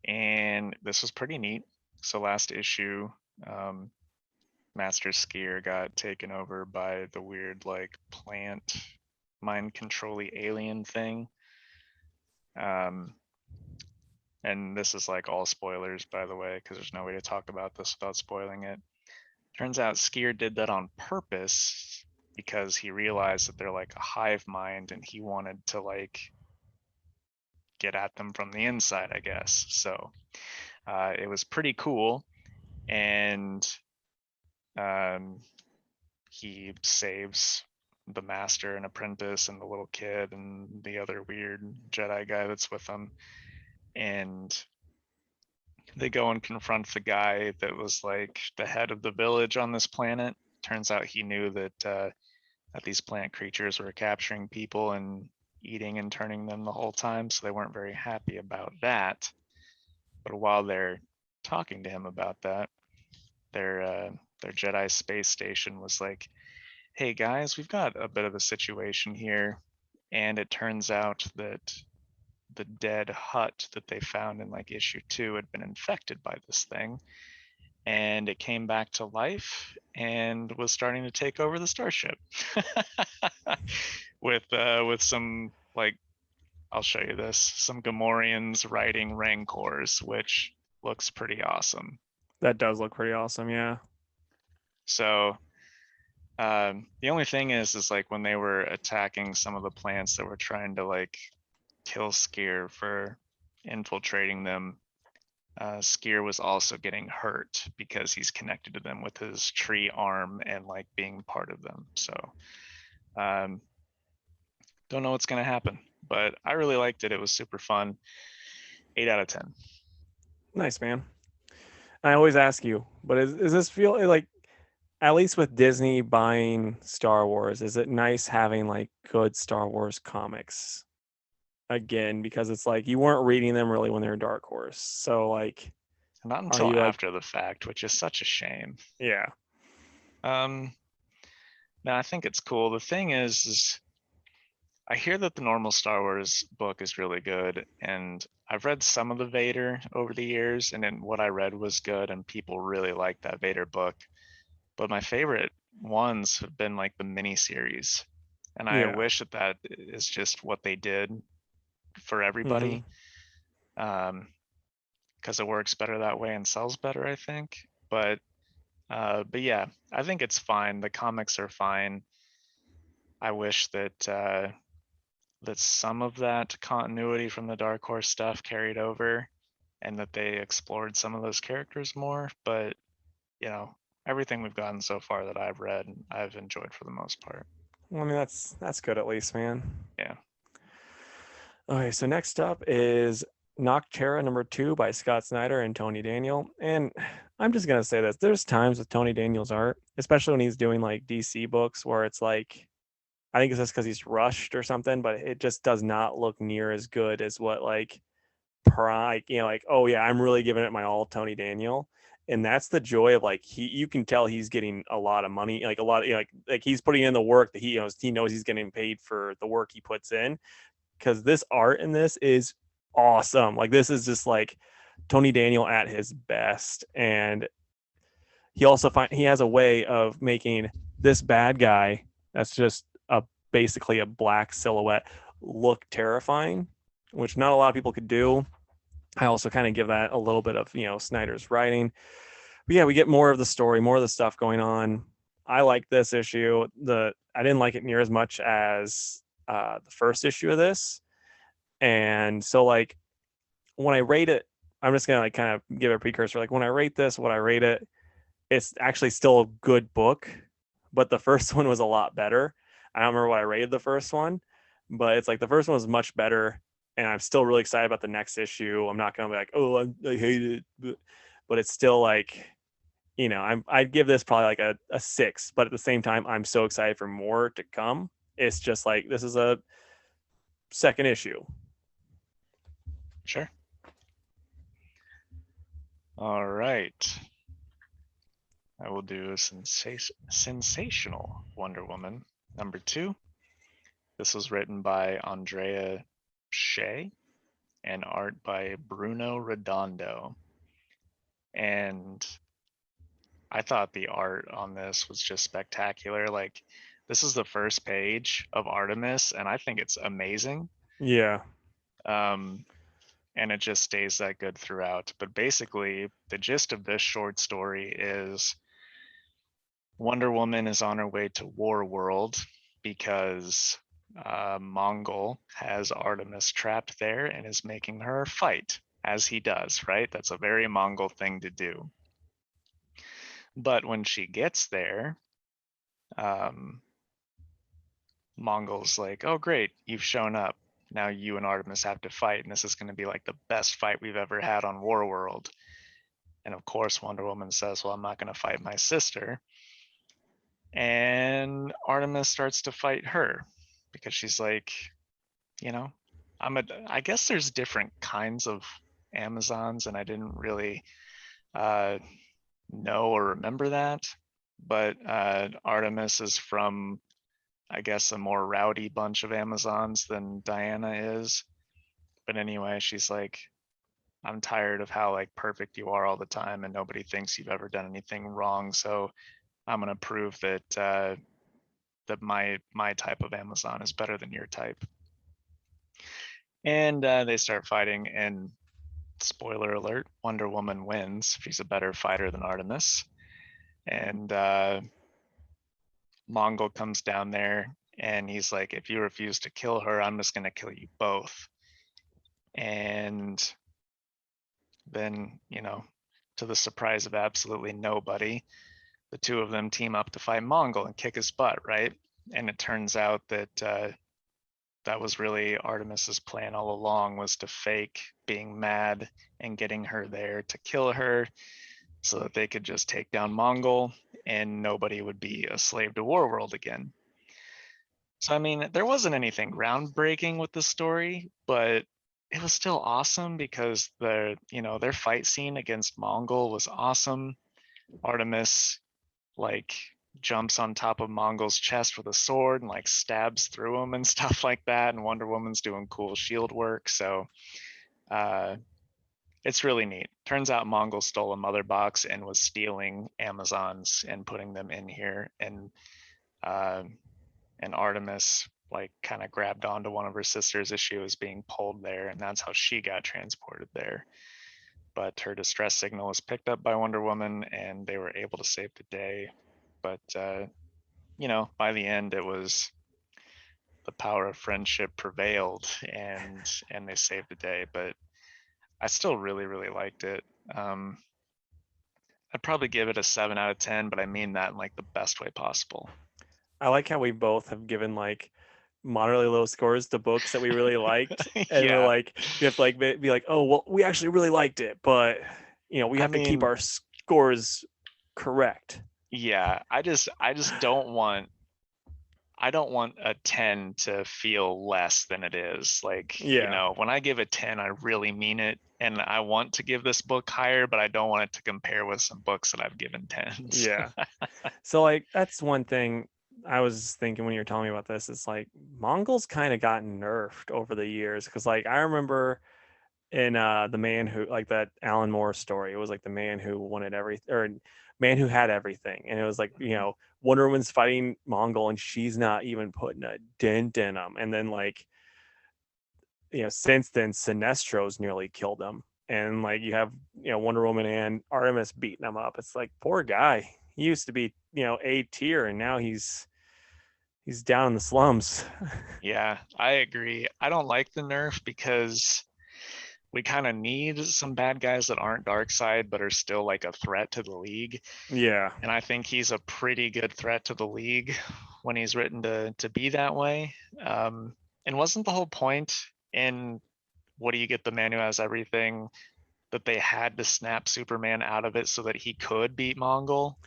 And this was pretty neat. So last issue, um, Master Skier got taken over by the weird like plant mind controlly alien thing. Um, and this is like all spoilers, by the way, because there's no way to talk about this without spoiling it. Turns out Skier did that on purpose because he realized that they're like a hive mind and he wanted to like get at them from the inside, I guess. So it was pretty cool. And um, he saves the master and apprentice and the little kid and the other weird Jedi guy that's with them. And they go and confront the guy that was like the head of the village on this planet. Turns out he knew that these plant creatures were capturing people and eating and turning them the whole time, so they weren't very happy about that. But while they're talking to him about that, their Jedi space station was like, "Hey guys, we've got a bit of a situation here," and it turns out that the dead hut that they found in like issue 2 had been infected by this thing, and it came back to life and was starting to take over the starship with some like, I'll show you this, some Gamorreans riding Rancors, which looks pretty awesome. That does look pretty awesome. Yeah. So the only thing is like when they were attacking some of the plants that were trying to like kill Skier for infiltrating them, Skier was also getting hurt because he's connected to them with his tree arm and like being part of them. So um, don't know what's gonna happen, but I really liked it. It was super fun. 8 out of 10. Nice, man. I always ask you, but is this feel like at least with Disney buying Star Wars, is it nice having like good Star Wars comics again? Because it's like you weren't reading them really when they were Dark Horse. So like, Not are until you like, after the fact, which is such a shame. yeah, Um, no, I think it's cool. The thing is I hear that the normal Star Wars book is really good, and I've read some of the Vader over the years, and then what I read was good, and people really like that Vader book. But my favorite ones have been like the mini series, and I yeah, wish that that is just what they did for mm-hmm. everybody, because it works better that way and sells better, I think. But yeah, I think it's fine. The comics are fine. I wish that some of that continuity from the Dark Horse stuff carried over and that they explored some of those characters more. But, you know, everything we've gotten so far that I've read, I've enjoyed for the most part. Well, I mean that's good at least, man. Yeah. Okay, so next up is Noctera #2 by Scott Snyder and Tony Daniel. And I'm just gonna say this: there's times with Tony Daniel's art, especially when he's doing like DC books, where it's like I think it's just because he's rushed or something, but it just does not look near as good as what like prime, like, oh yeah, I'm really giving it my all, Tony Daniel. And that's the joy of like you can tell he's getting a lot of money, like a lot of like he's putting in the work that he knows he's getting paid for the work he puts in. Because this art in this is awesome. Like this is just like Tony Daniel at his best. And he has a way of making this bad guy that's just a basically a black silhouette look terrifying, which not a lot of people could do. I also kind of give that a little bit of Snyder's writing. But yeah, we get more of the story, more of the stuff going on. I like this issue. I didn't like it near as much as the first issue of this, and so like when I rate it, I'm just gonna like kind of give a precursor. Like when I rate this, what I rate it, it's actually still a good book, but the first one was a lot better. I don't remember what I rated the first one, but it's like the first one was much better, and I'm still really excited about the next issue. I'm not gonna be like, oh, I hate it, but it's still like, I'd give this probably like a 6, but at the same time, I'm so excited for more to come. It's just like this is a second issue. Sure. All right. I will do a sensational Wonder Woman number 2. This was written by Andrea Shea and art by Bruno Redondo. And I thought the art on this was just spectacular. Like, this is the first page of Artemis, and I think it's amazing. Yeah. Um, and it just stays that good throughout. But basically, the gist of this short story is Wonder Woman is on her way to War World because Mongol has Artemis trapped there and is making her fight, as he does, right? That's a very Mongol thing to do. But when she gets there, Mongol's like, oh, great, you've shown up. Now you and Artemis have to fight, and this is going to be like the best fight we've ever had on War World. And of course, Wonder Woman says, well, I'm not going to fight my sister. And Artemis starts to fight her because she's like, you know, I guess there's different kinds of Amazons, and I didn't really know or remember that. But Artemis is from, I guess, a more rowdy bunch of Amazons than Diana is. But anyway, she's like, I'm tired of how like perfect you are all the time and nobody thinks you've ever done anything wrong. So I'm gonna prove that that my type of Amazon is better than your type. And they start fighting, and spoiler alert, Wonder Woman wins. She's a better fighter than Artemis. And Mongol comes down there and he's like, if you refuse to kill her, I'm just gonna kill you both. And then, to the surprise of absolutely nobody, the two of them team up to fight Mongol and kick his butt, right? And it turns out that that was really Artemis's plan all along, was to fake being mad and getting her there to kill her so that they could just take down Mongol and nobody would be a slave to Warworld again. So, I mean, there wasn't anything groundbreaking with the story, but it was still awesome because their fight scene against Mongol was awesome. Artemis like jumps on top of Mongol's chest with a sword and like stabs through him and stuff like that. And Wonder Woman's doing cool shield work. So it's really neat. Turns out Mongol stole a mother box and was stealing Amazons and putting them in here. And Artemis like kind of grabbed onto one of her sisters as she was being pulled there, and that's how she got transported there. But her distress signal was picked up by Wonder Woman and they were able to save the day. But by the end it was the power of friendship prevailed, and they saved the day. But I still really, really liked it. I'd probably give it a 7 out of 10, but I mean that in like the best way possible. I like how we both have given like moderately low scores to books that we really liked, and we're Yeah. like, we have to like be like, oh well, we actually really liked it, but we I have to keep mean, our scores correct. yeah, I just don't want a 10 to feel less than it is. Like, Yeah. when I give a 10, I really mean it. And I want to give this book higher, but I don't want it to compare with some books that I've given 10s. Yeah. So like that's one thing I was thinking when you were telling me about this. It's like Mongols kind of gotten nerfed over the years, because like I remember in the man who, like, that Alan Moore story, it was like the man who wanted everything, or man who had everything, and it was like Wonder Woman's fighting Mongol and she's not even putting a dent in him, and then like since then Sinestro's nearly killed him, and like you have Wonder Woman and Artemis beating him up. It's like, poor guy, he used to be A tier, and now he's down in the slums. Yeah, I agree. I don't like the nerf because we kind of need some bad guys that aren't dark side but are still like a threat to the league. Yeah. And I think he's a pretty good threat to the league when he's written to be that way. And wasn't the whole point in What Do You Get, the Man Who Has Everything, that they had to snap Superman out of it so that he could beat Mongol?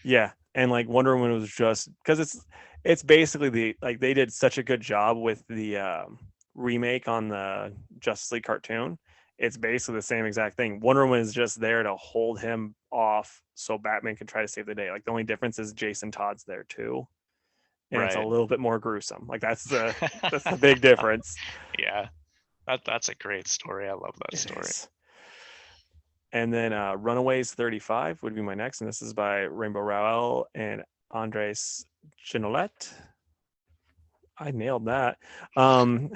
Yeah, and like Wonder Woman was just because it's basically the like they did such a good job with the remake on the Justice League cartoon. It's basically the same exact thing. Wonder Woman is just there to hold him off so Batman can try to save the day. Like the only difference is Jason Todd's there too, and it's a Right. little bit more gruesome. Like that's the big difference. Yeah, that's a great story. I love that It story. is. And then Runaways 35 would be my next, and this is by Rainbow Rowell and Andres Genolet. I nailed that. Um,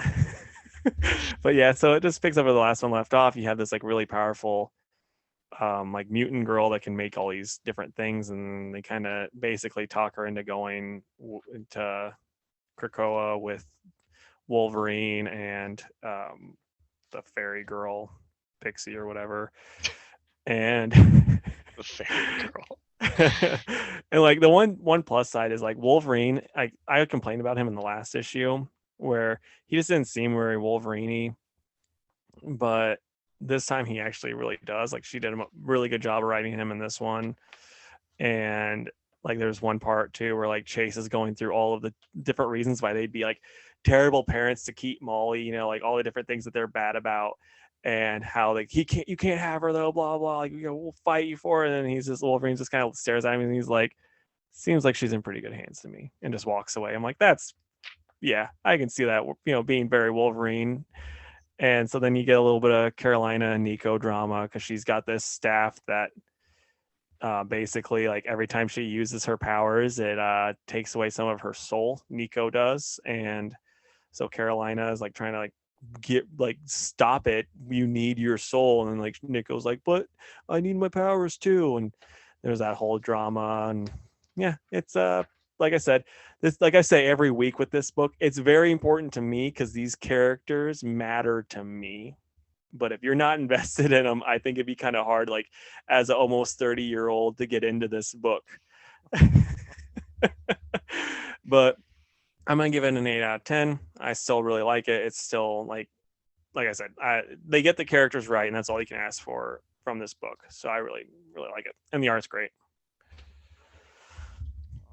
but yeah, so it just picks up where the last one left off. You have this like really powerful like mutant girl that can make all these different things, and they kind of basically talk her into going into Krakoa with Wolverine and the fairy girl, Pixie or whatever. And The fairy girl. and like the one plus side is like Wolverine. I complained about him in the last issue where he just didn't seem very Wolverine, but this time he actually really does. Like she did a really good job of writing him in this one, and like there's one part too where like Chase is going through all of the different reasons why they'd be like terrible parents to keep Molly, like all the different things that they're bad about, and how like you can't have her though, blah blah, like we'll fight you for it. And then he's just Wolverine just kind of stares at him and he's like, seems like she's in pretty good hands to me, and just walks away. I'm like, that's yeah, I can see that, being very Wolverine. And so then you get a little bit of Carolina and Nico drama because she's got this staff that basically like every time she uses her powers it takes away some of her soul. Nico does. And so Carolina is like trying to like get like stop it, you need your soul. And then like Nico's like, but I need my powers too. And there's that whole drama. And yeah, it's like I said, this, like I say every week with this book, it's very important to me because these characters matter to me. But if you're not invested in them, I think it'd be kind of hard, like as an almost 30-year-old, to get into this book. But I'm gonna give it an 8 out of 10. I still really like it. It's still like I said, they get the characters right, and that's all you can ask for from this book. So I really really like it, and the art's great.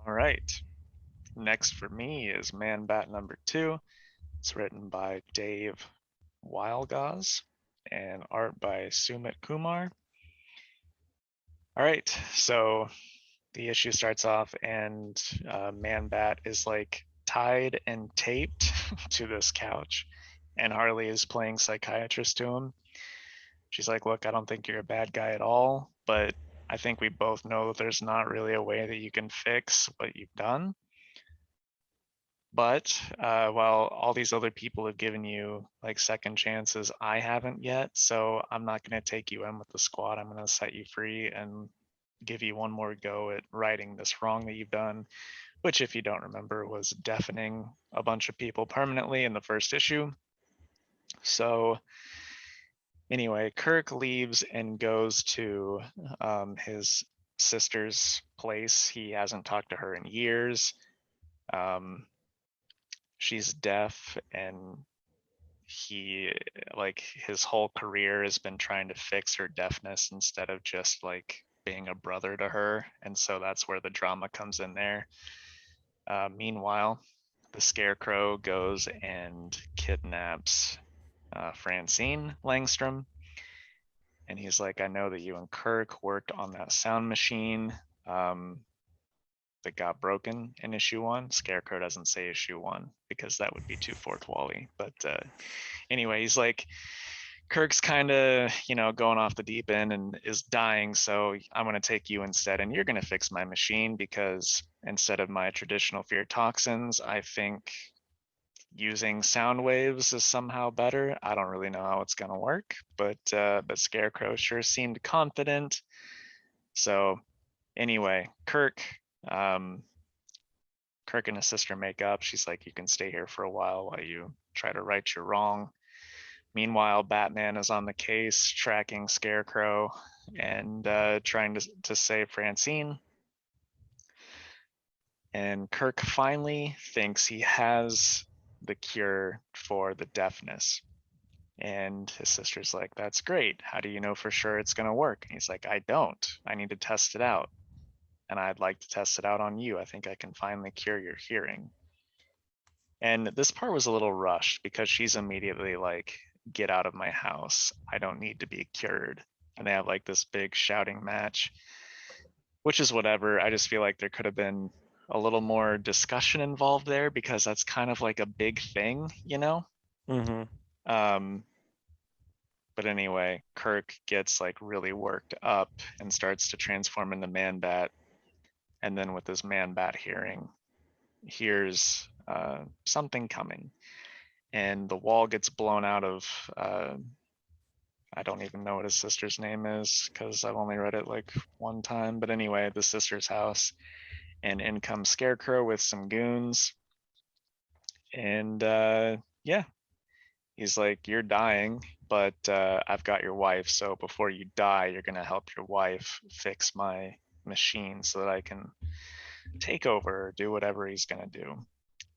All right. Next for me is Man Bat #2. It's written by Dave Wildgaz and art by Sumit Kumar. All right, so the issue starts off and Man Bat is like tied and taped to this couch, and Harley is playing psychiatrist to him. She's like, look, I don't think you're a bad guy at all, but I think we both know that there's not really a way that you can fix what you've done. But while all these other people have given you like second chances, I haven't yet. So I'm not going to take you in with the squad. I'm going to set you free and give you one more go at righting this wrong that you've done, which, if you don't remember, was deafening a bunch of people permanently in the first issue. So anyway, Kirk leaves and goes to his sister's place. He hasn't talked to her in years. She's deaf, and he, like, his whole career has been trying to fix her deafness instead of just like being a brother to her. And so that's where the drama comes in there. Meanwhile, the Scarecrow goes and kidnaps Francine Langstrom. And he's like, I know that you and Kirk worked on that sound machine that got broken in issue 1. Scarecrow doesn't say issue 1 because that would be too Fort Wally. But anyway, he's like, Kirk's kind of, going off the deep end and is dying. So I'm going to take you instead. And you're going to fix my machine because instead of my traditional fear toxins, I think using sound waves is somehow better. I don't really know how it's going to work, but Scarecrow sure seemed confident. So anyway, um, Kirk and his sister make up. She's like, you can stay here for a while you try to right your wrong. Meanwhile, Batman is on the case, tracking Scarecrow and trying to save Francine. And Kirk finally thinks he has the cure for the deafness. And his sister's like, that's great. How do you know for sure it's going to work? And he's like, I don't. I need to test it out. And I'd like to test it out on you. I think I can finally cure your hearing. And this part was a little rushed because she's immediately like, get out of my house. I don't need to be cured. And they have like this big shouting match, which is whatever. I just feel like there could have been a little more discussion involved there because that's kind of like a big thing, you know? Mm-hmm. Um, but anyway, Kirk gets like really worked up and starts to transform into Man Bat. And then with his Man Bat hearing, hears something coming. And the wall gets blown out of, I don't even know what his sister's name is because I've only read it like one time. But anyway, the sister's house. And in comes Scarecrow with some goons. And yeah, he's like, you're dying, but I've got your wife. So before you die, you're going to help your wife fix my machine so that I can take over or do whatever he's going to do.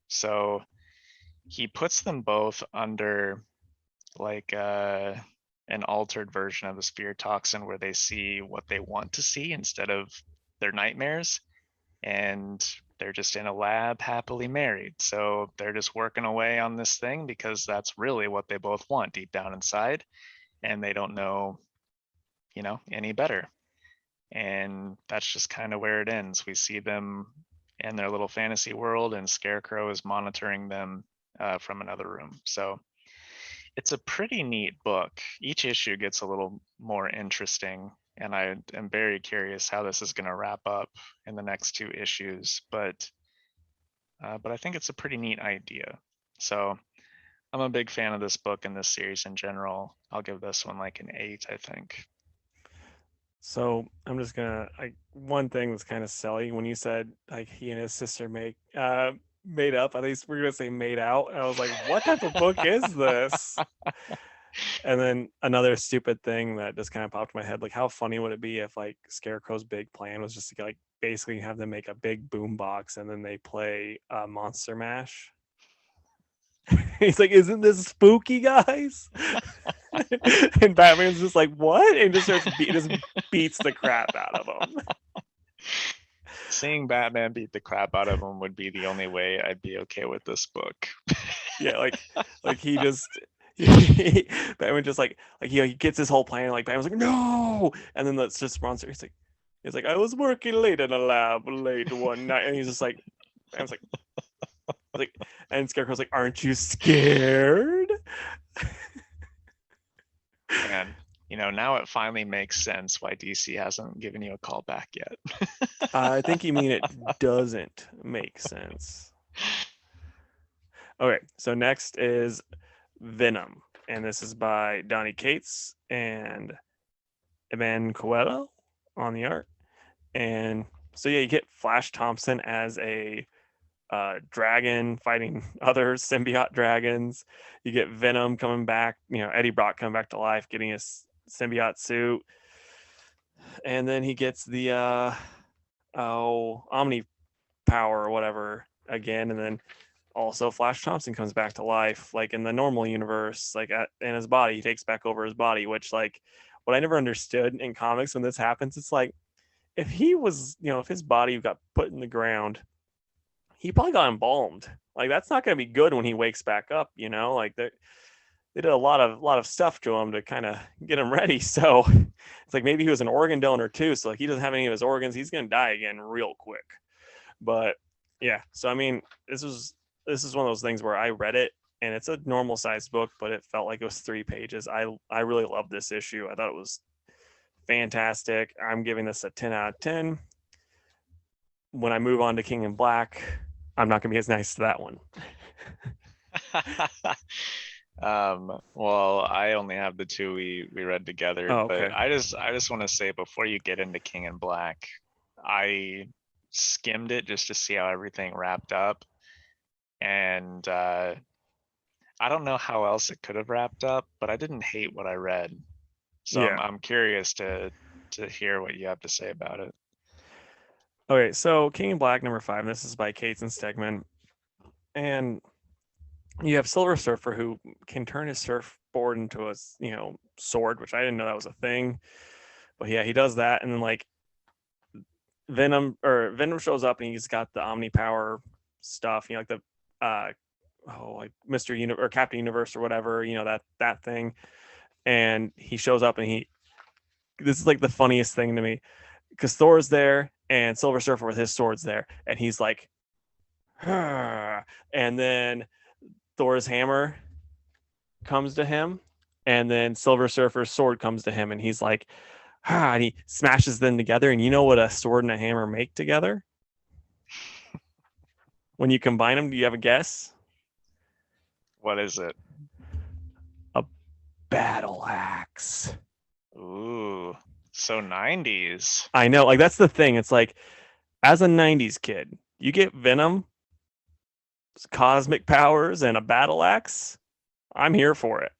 So he puts them both under like an altered version of the spear toxin where they see what they want to see instead of their nightmares. And they're just in a lab happily married. So they're just working away on this thing because that's really what they both want deep down inside. And they don't know, any better. And that's just kind of where it ends. We see them in their little fantasy world, and Scarecrow is monitoring them from another room. So it's a pretty neat book. Each issue gets a little more interesting, and I am very curious how this is going to wrap up in the next two issues. But I think it's a pretty neat idea. So I'm a big fan of this book and this series in general. I'll give this one like an 8, I think. So I'm just gonna one thing that's kind of silly when you said like he and his sister made up. At least we're gonna say made out. And I was like, what type of book is this? And then another stupid thing that just kind of popped in my head, like how funny would it be if like Scarecrow's big plan was just to like basically have them make a big boom box and then they play Monster Mash. He's like, isn't this spooky, guys? And Batman's just like, what? And just beats the crap out of him. Seeing Batman beat the crap out of him would be the only way I'd be okay with this book. Yeah, like he just Batman just like he gets his whole plan. Like Batman's like, no, and then that's just monster. He's like, I was working late in a lab late one night, and he's just like, Batman's like, and Scarecrow's like, aren't you scared? And now it finally makes sense why DC hasn't given you a call back yet. I think you mean it doesn't make sense. Okay, so next is Venom, and this is by Donny Cates and Evan Coelho on the art. And so yeah, you get Flash Thompson as a dragon fighting other symbiote dragons. You get Venom coming back, Eddie Brock coming back to life, getting his symbiote suit, and then he gets the Omni power or whatever again, and then also Flash Thompson comes back to life, like in the normal universe, like in his body, he takes back over his body, which like what I never understood in comics when this happens, it's like if he was, if his body got put in the ground, he probably got embalmed. Like that's not going to be good when he wakes back up, like they did a lot of stuff to him to kind of get him ready. So it's like maybe he was an organ donor too. So like he doesn't have any of his organs, he's going to die again real quick. But yeah, so I mean, this is one of those things where I read it and it's a normal sized book, but it felt like it was 3 pages. I really loved this issue. I thought it was fantastic. I'm giving this a 10 out of 10. When I move on to King in Black, I'm not gonna be as nice to that one. Well, I only have the two we read together, Oh, but okay. I just want to say before you get into King in Black, I skimmed it just to see how everything wrapped up, and I don't know how else it could have wrapped up, but I didn't hate what I read, so I'm Yeah. I'm curious to hear what you have to say about it. Okay, so King in Black number 5. This is by Cates and Stegman, and you have Silver Surfer who can turn his surfboard into a sword, which I didn't know that was a thing. But yeah, he does that, and then like Venom shows up and he's got the Omni power stuff, like the like Mr. Or Captain Universe or whatever, that thing. And he shows up and this is like the funniest thing to me because Thor's there and Silver Surfer with his swords there, and he's like, and then Thor's hammer comes to him, and then Silver Surfer's sword comes to him, and he's like, and he smashes them together. And you know what a sword and a hammer make together? When you combine them, do you have a guess? What is it? A battle axe. Ooh, so 90s. I know, like that's the thing. It's like, as a 90s kid, you get Venom, cosmic powers, and a battle axe. I'm here for it.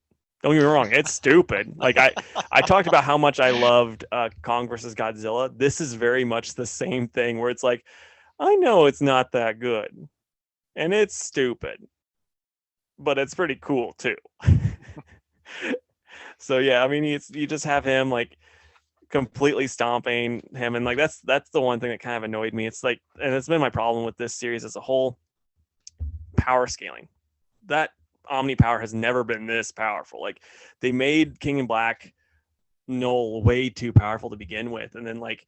Don't get me wrong, it's stupid. Like I talked about how much I loved Kong versus Godzilla. This is very much the same thing where it's like, I know it's not that good, and it's stupid, but it's pretty cool too. So yeah, I mean, you just have him like completely stomping him, and like that's the one thing that kind of annoyed me. It's like, and it's been my problem with this series as a whole, power scaling. That Omni power has never been this powerful. Like they made King in Black Null way too powerful to begin with, and then like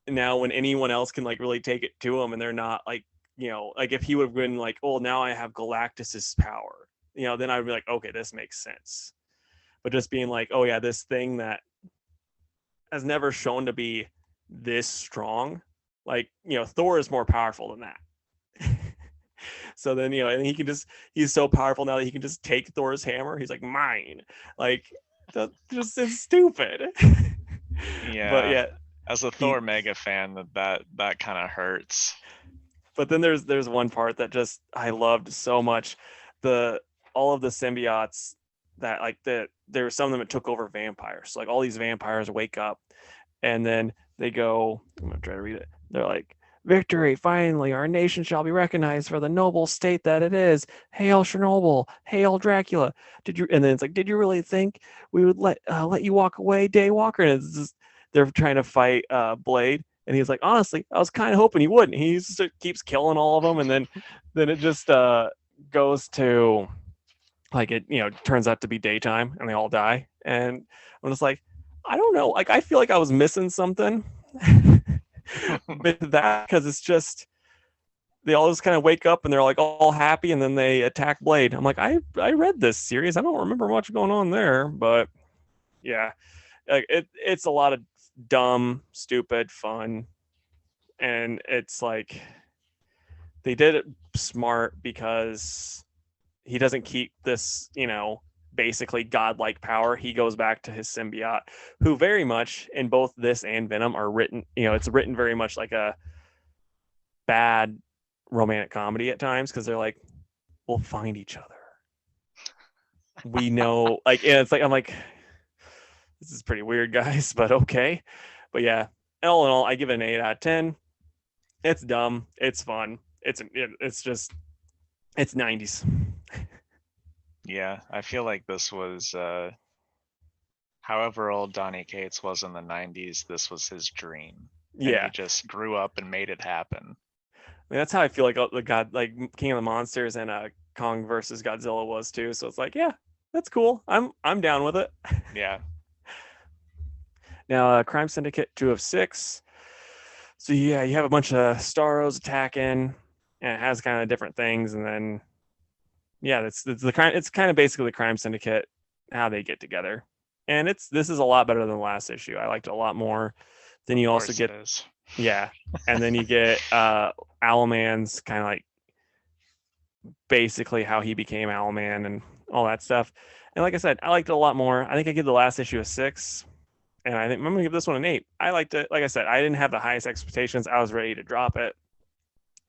now when anyone else can like really take it to him, and they're not like, like if he would have been like, oh, now I have Galactus's power, then I'd be like, okay, this makes sense. But just being like, oh yeah, this thing that has never shown to be this strong, like Thor is more powerful than that. So then, and he's so powerful now that he can just take Thor's hammer. He's like, mine. Like, that just is stupid. But Yeah, yeah, as a he Thor mega fan, that kind of hurts. but then there's one part that just I loved so much. The all of the symbiotes that like there were some of them that took over vampires. So like all these vampires wake up, and then they go, I'm gonna try to read it. They're like, victory, finally, our nation shall be recognized for the noble state that it is. Hail Chernobyl, hail Dracula. Did you? And then it's like, did you really think we would let you walk away, Daywalker? And it's just, they're trying to fight Blade, and he's like, honestly, I was kind of hoping he wouldn't. He just keeps killing all of them, and then it just goes to like it turns out to be daytime, and they all die, and I'm just like, I don't know, like I feel like I was missing something with that, because it's just they all just kind of wake up and they're like all happy, and then they attack Blade. I'm like, I read this series, I don't remember much going on there. But yeah, like it's a lot of dumb, stupid fun, and it's like they did it smart because he doesn't keep this, basically godlike power. He goes back to his symbiote, who very much in both this and Venom are written, it's written very much like a bad romantic comedy at times, because they're like, we'll find each other. We know, like, and it's like, I'm like, this is pretty weird, guys, but okay. But yeah, all in all, I give it an 8 out of 10. It's dumb. It's fun. It's just, it's 90s. Yeah, I feel like this was however old Donny Cates was in the 90s, this was his dream. And he Yeah. just grew up and made it happen. I mean, that's how I feel like the God, like King of the Monsters and Kong versus Godzilla was too. So it's like, yeah, that's cool. I'm down with it. Yeah. Now, Crime Syndicate 2 of 6. So yeah, you have a bunch of Starros attacking, and it has kind of different things, and then yeah, it's the crime. It's kind of basically the Crime Syndicate, how they get together, and this is a lot better than the last issue. I liked it a lot more. Then Of you also course it get, is. yeah, and then you get Owlman's kind of like basically how he became Owlman and all that stuff. And like I said, I liked it a lot more. I think I give the last issue a 6, and I think I'm gonna give this one an 8. I liked it. Like I said, I didn't have the highest expectations. I was ready to drop it,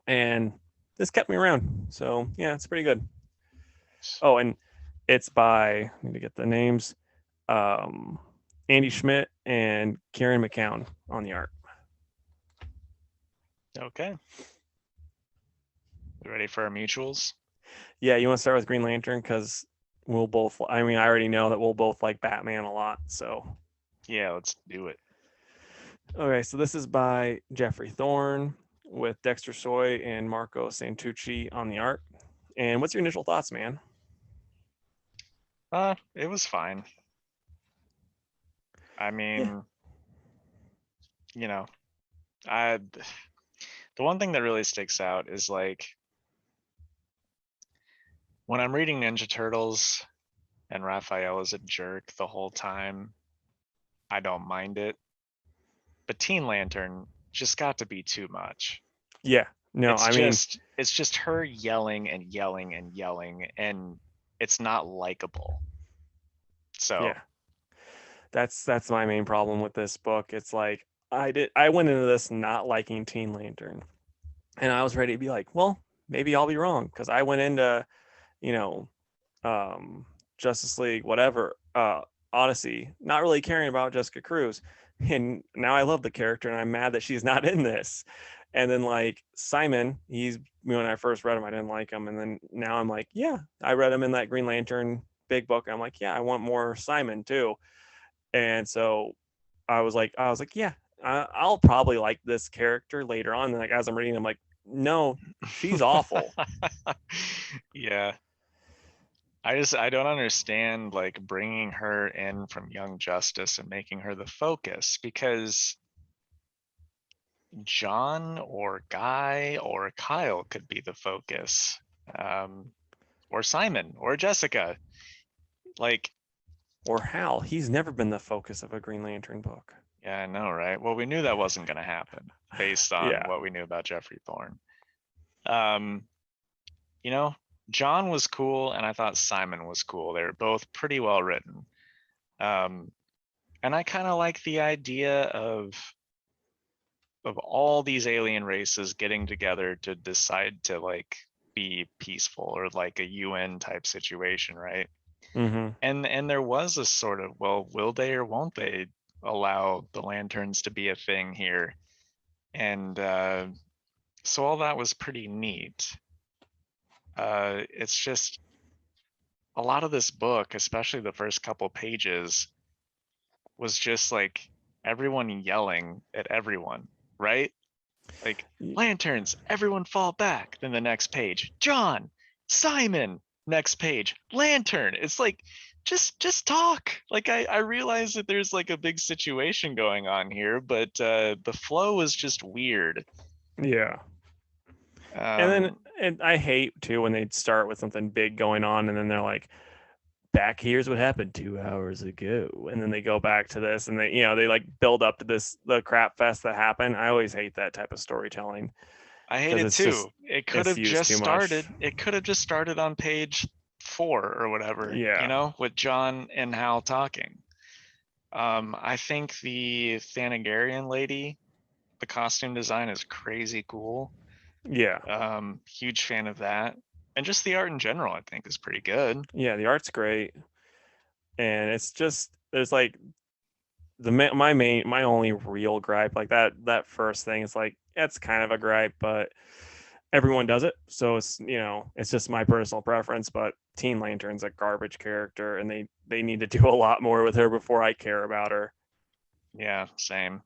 and this kept me around. So yeah, it's pretty good. Oh, and it's by, I need to get the names, um, Andy Schmidt and Karen McCown on the art. Okay. You ready for our mutuals? Yeah, you want to start with Green Lantern because we'll both. I mean, I already know that we'll both like Batman a lot. So, Yeah, let's do it. okay, so this is by Jeffrey Thorne with Dexter Soy and Marco Santucci on the art. And what's your initial thoughts, man? It was fine. I Yeah, mean, you know, I the one thing that really sticks out is like when I'm reading Ninja Turtles and Raphael is a jerk the whole time, I don't mind it. But Teen Lantern just got to be too much. yeah. No, It's I mean, just it's just her yelling and yelling and yelling, and it's not likable. So yeah. That's my main problem with this book. It's like I went into this not liking Teen Lantern, and I was ready to be like, well, maybe I'll be wrong because I went into you know um, Justice League, whatever, Odyssey, not really caring about Jessica Cruz. And now I love the character and I'm mad that she's not in this. And then like Simon, when I first read him, I didn't like him. And then now I'm like, yeah, I read him in that Green Lantern big book. I'm like, yeah, I want more Simon too. And so I was like, yeah, I'll probably like this character later on. And like as I'm reading, I'm like, no, she's awful. yeah, I don't understand like bringing her in from Young Justice and making her the focus because John or Guy or Kyle could be the focus. Um, or Simon or Jessica. Like, Or Hal, he's never been the focus of a Green Lantern book. yeah, I know, right? Well, we knew that wasn't going to happen based on Yeah. what we knew about Jeffrey Thorne. Um, you know, John was cool, and I thought Simon was cool. They were both pretty well written. Um, and I kind of like the idea of all these alien races getting together to decide to like be peaceful or like a UN type situation, right? Mm-hmm. And there was a sort of, well, will they or won't they allow the lanterns to be a thing here? And so all that was pretty neat. It's just a lot of this book, especially the first couple pages, was just like everyone yelling at everyone, right? Like, lanterns, everyone fall back. Then the next page, John, Simon, next page, lantern. It's like, just talk. Like I realize that there's like a big situation going on here, but the flow is just weird. Yeah. And then Um, and I hate too when they start with something big going on and then they're like, back here's what happened 2 hours ago. And then they go back to this and they like build up to this the crap fest that happened. I always hate that type of storytelling I hate because it it's just too. It could it's have used just too much. started. It could have just started on page 4 or whatever, Yeah. with John and Hal talking. I think the Thanagarian lady, the costume design is crazy cool. Yeah. Huge fan of that. And just the art in general, I think, is pretty good. Yeah, the art's great. And it's just there's like my only real gripe like that first thing is like it's kind of a gripe, but everyone does it, so it's just my personal preference. But Teen Lantern's a garbage character, and they need to do a lot more with her before I care about her. Yeah, same.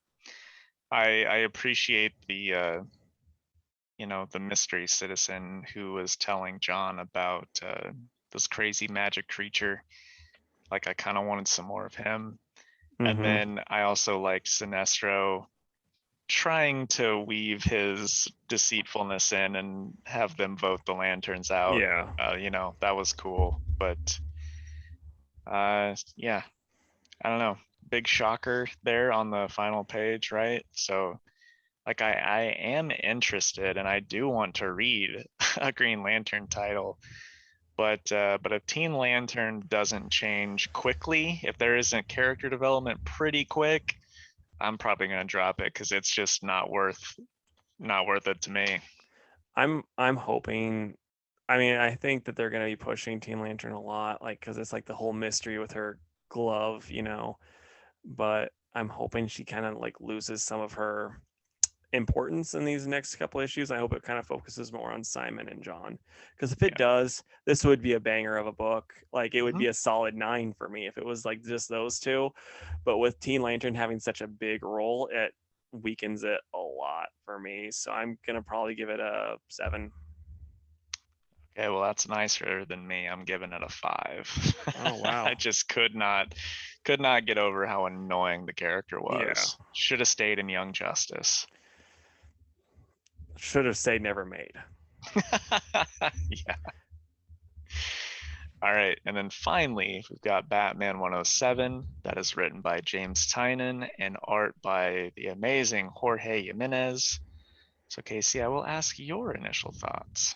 I appreciate the mystery citizen who was telling John about this crazy magic creature. Like I kind of wanted some more of him. And Mm-hmm. then I also liked Sinestro trying to weave his deceitfulness in and have them vote the lanterns out. Yeah. That was cool. But yeah, I don't know. Big shocker there on the final page, right? So like I am interested and I do want to read a Green Lantern title, but if Teen Lantern doesn't change quickly, if there isn't character development pretty quick, I'm probably gonna drop it because it's just not worth it to me. I'm hoping. I mean, I think that they're going to be pushing Teen Lantern a lot, like because it's like the whole mystery with her glove. But I'm hoping she kind of like loses some of her importance in these next couple issues. I hope it kind of focuses more on Simon and John, because if it Yeah. does, this would be a banger of a book. Like it would Hmm. be a solid 9 for me if it was like just those two. But with Teen Lantern having such a big role, it weakens it a lot for me. So I'm gonna probably give it a 7. Okay, well that's nicer than me. I'm giving it a 5. Oh I wow. just could not get over how annoying the character Yeah. was. Should have stayed in Young Justice. Should have stayed never made. Yeah. All right, and then finally we've got Batman 107 that is written by James Tynion and art by the amazing Jorge Jimenez. So Casey, I will ask your initial thoughts.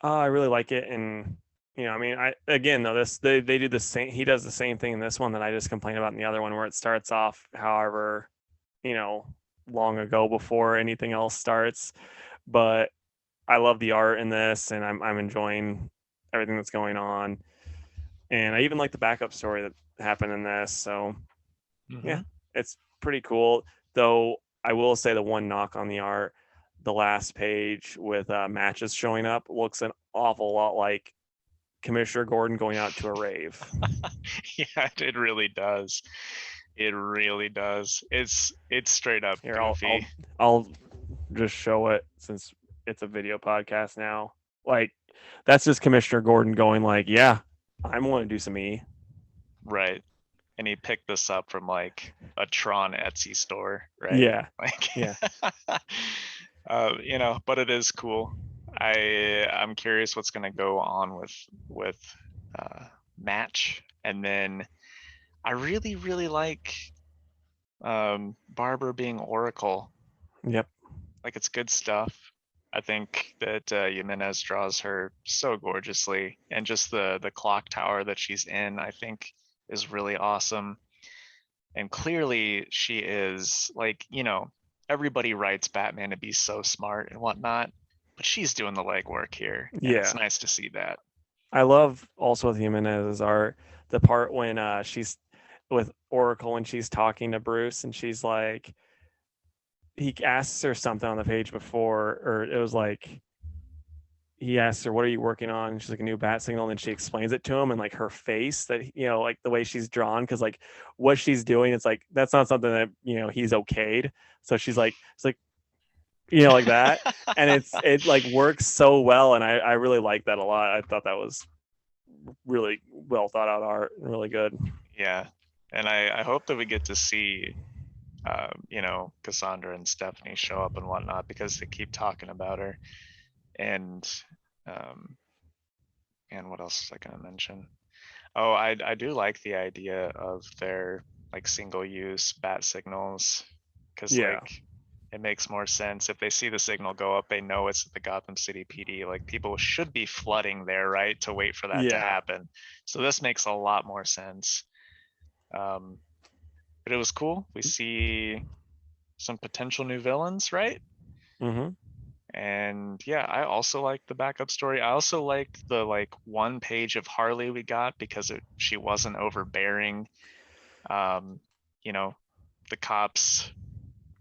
I really like it, and I mean, I again though this they do the same. He does the same thing in this one that I just complained about in the other one, where it starts off however you know long ago before anything else starts. But I love the art in this, and I'm enjoying everything that's going on, and I even like the backup story that happened in this. So yeah, Mm-hmm. it's pretty cool. Though I will say the one knock on the art, the last page with matches showing up looks an awful lot like Commissioner Gordon going out to a rave. Yeah, it really does. It really does. It's straight up Here, goofy. I'll just show it since it's a video podcast now. Like that's just Commissioner Gordon going like, yeah, I'm going to do some E. Right. And he picked this up from like a Tron Etsy store, right? Yeah, Like yeah, but it is cool. I'm curious what's gonna go on with uh Match. And then I really, really like Barbara being Oracle. yep, Like it's good stuff. I think that Jimenez draws her so gorgeously, and just the clock tower that she's in, I think, is really awesome. And clearly, she is like, everybody writes Batman to be so smart and whatnot, but she's doing the legwork here, and it's yeah. nice to see that. I love also with Jimenez's art the part when she's with Oracle and she's talking to Bruce and she's like, he asks her something on the page before, or it was like he asks her, "What are you working on?" And she's like, "A new bat signal." And then she explains it to him, and like her face that like the way she's drawn, because like what she's doing, it's like that's not something that he's okayed. So she's like, it's like like that, and it like works so well, and I really like that a lot. I thought that was really well thought out art and really good. Yeah, and I hope that we get to see, Cassandra and Stephanie show up and whatnot because they keep talking about her. And um, and what else was I gonna mention? Oh, I do like the idea of their like single use bat signals, because Yeah, like it makes more sense if they see the signal go up, they know it's the Gotham City PD. Like people should be flooding there, right, to wait for that to yeah, happen. So this makes a lot more sense. Um, but it was cool. We see some potential new villains, right? mm-hmm. And yeah, I also like the backup story. I also liked the like one page of Harley we got because she wasn't overbearing. Um, you know, the cops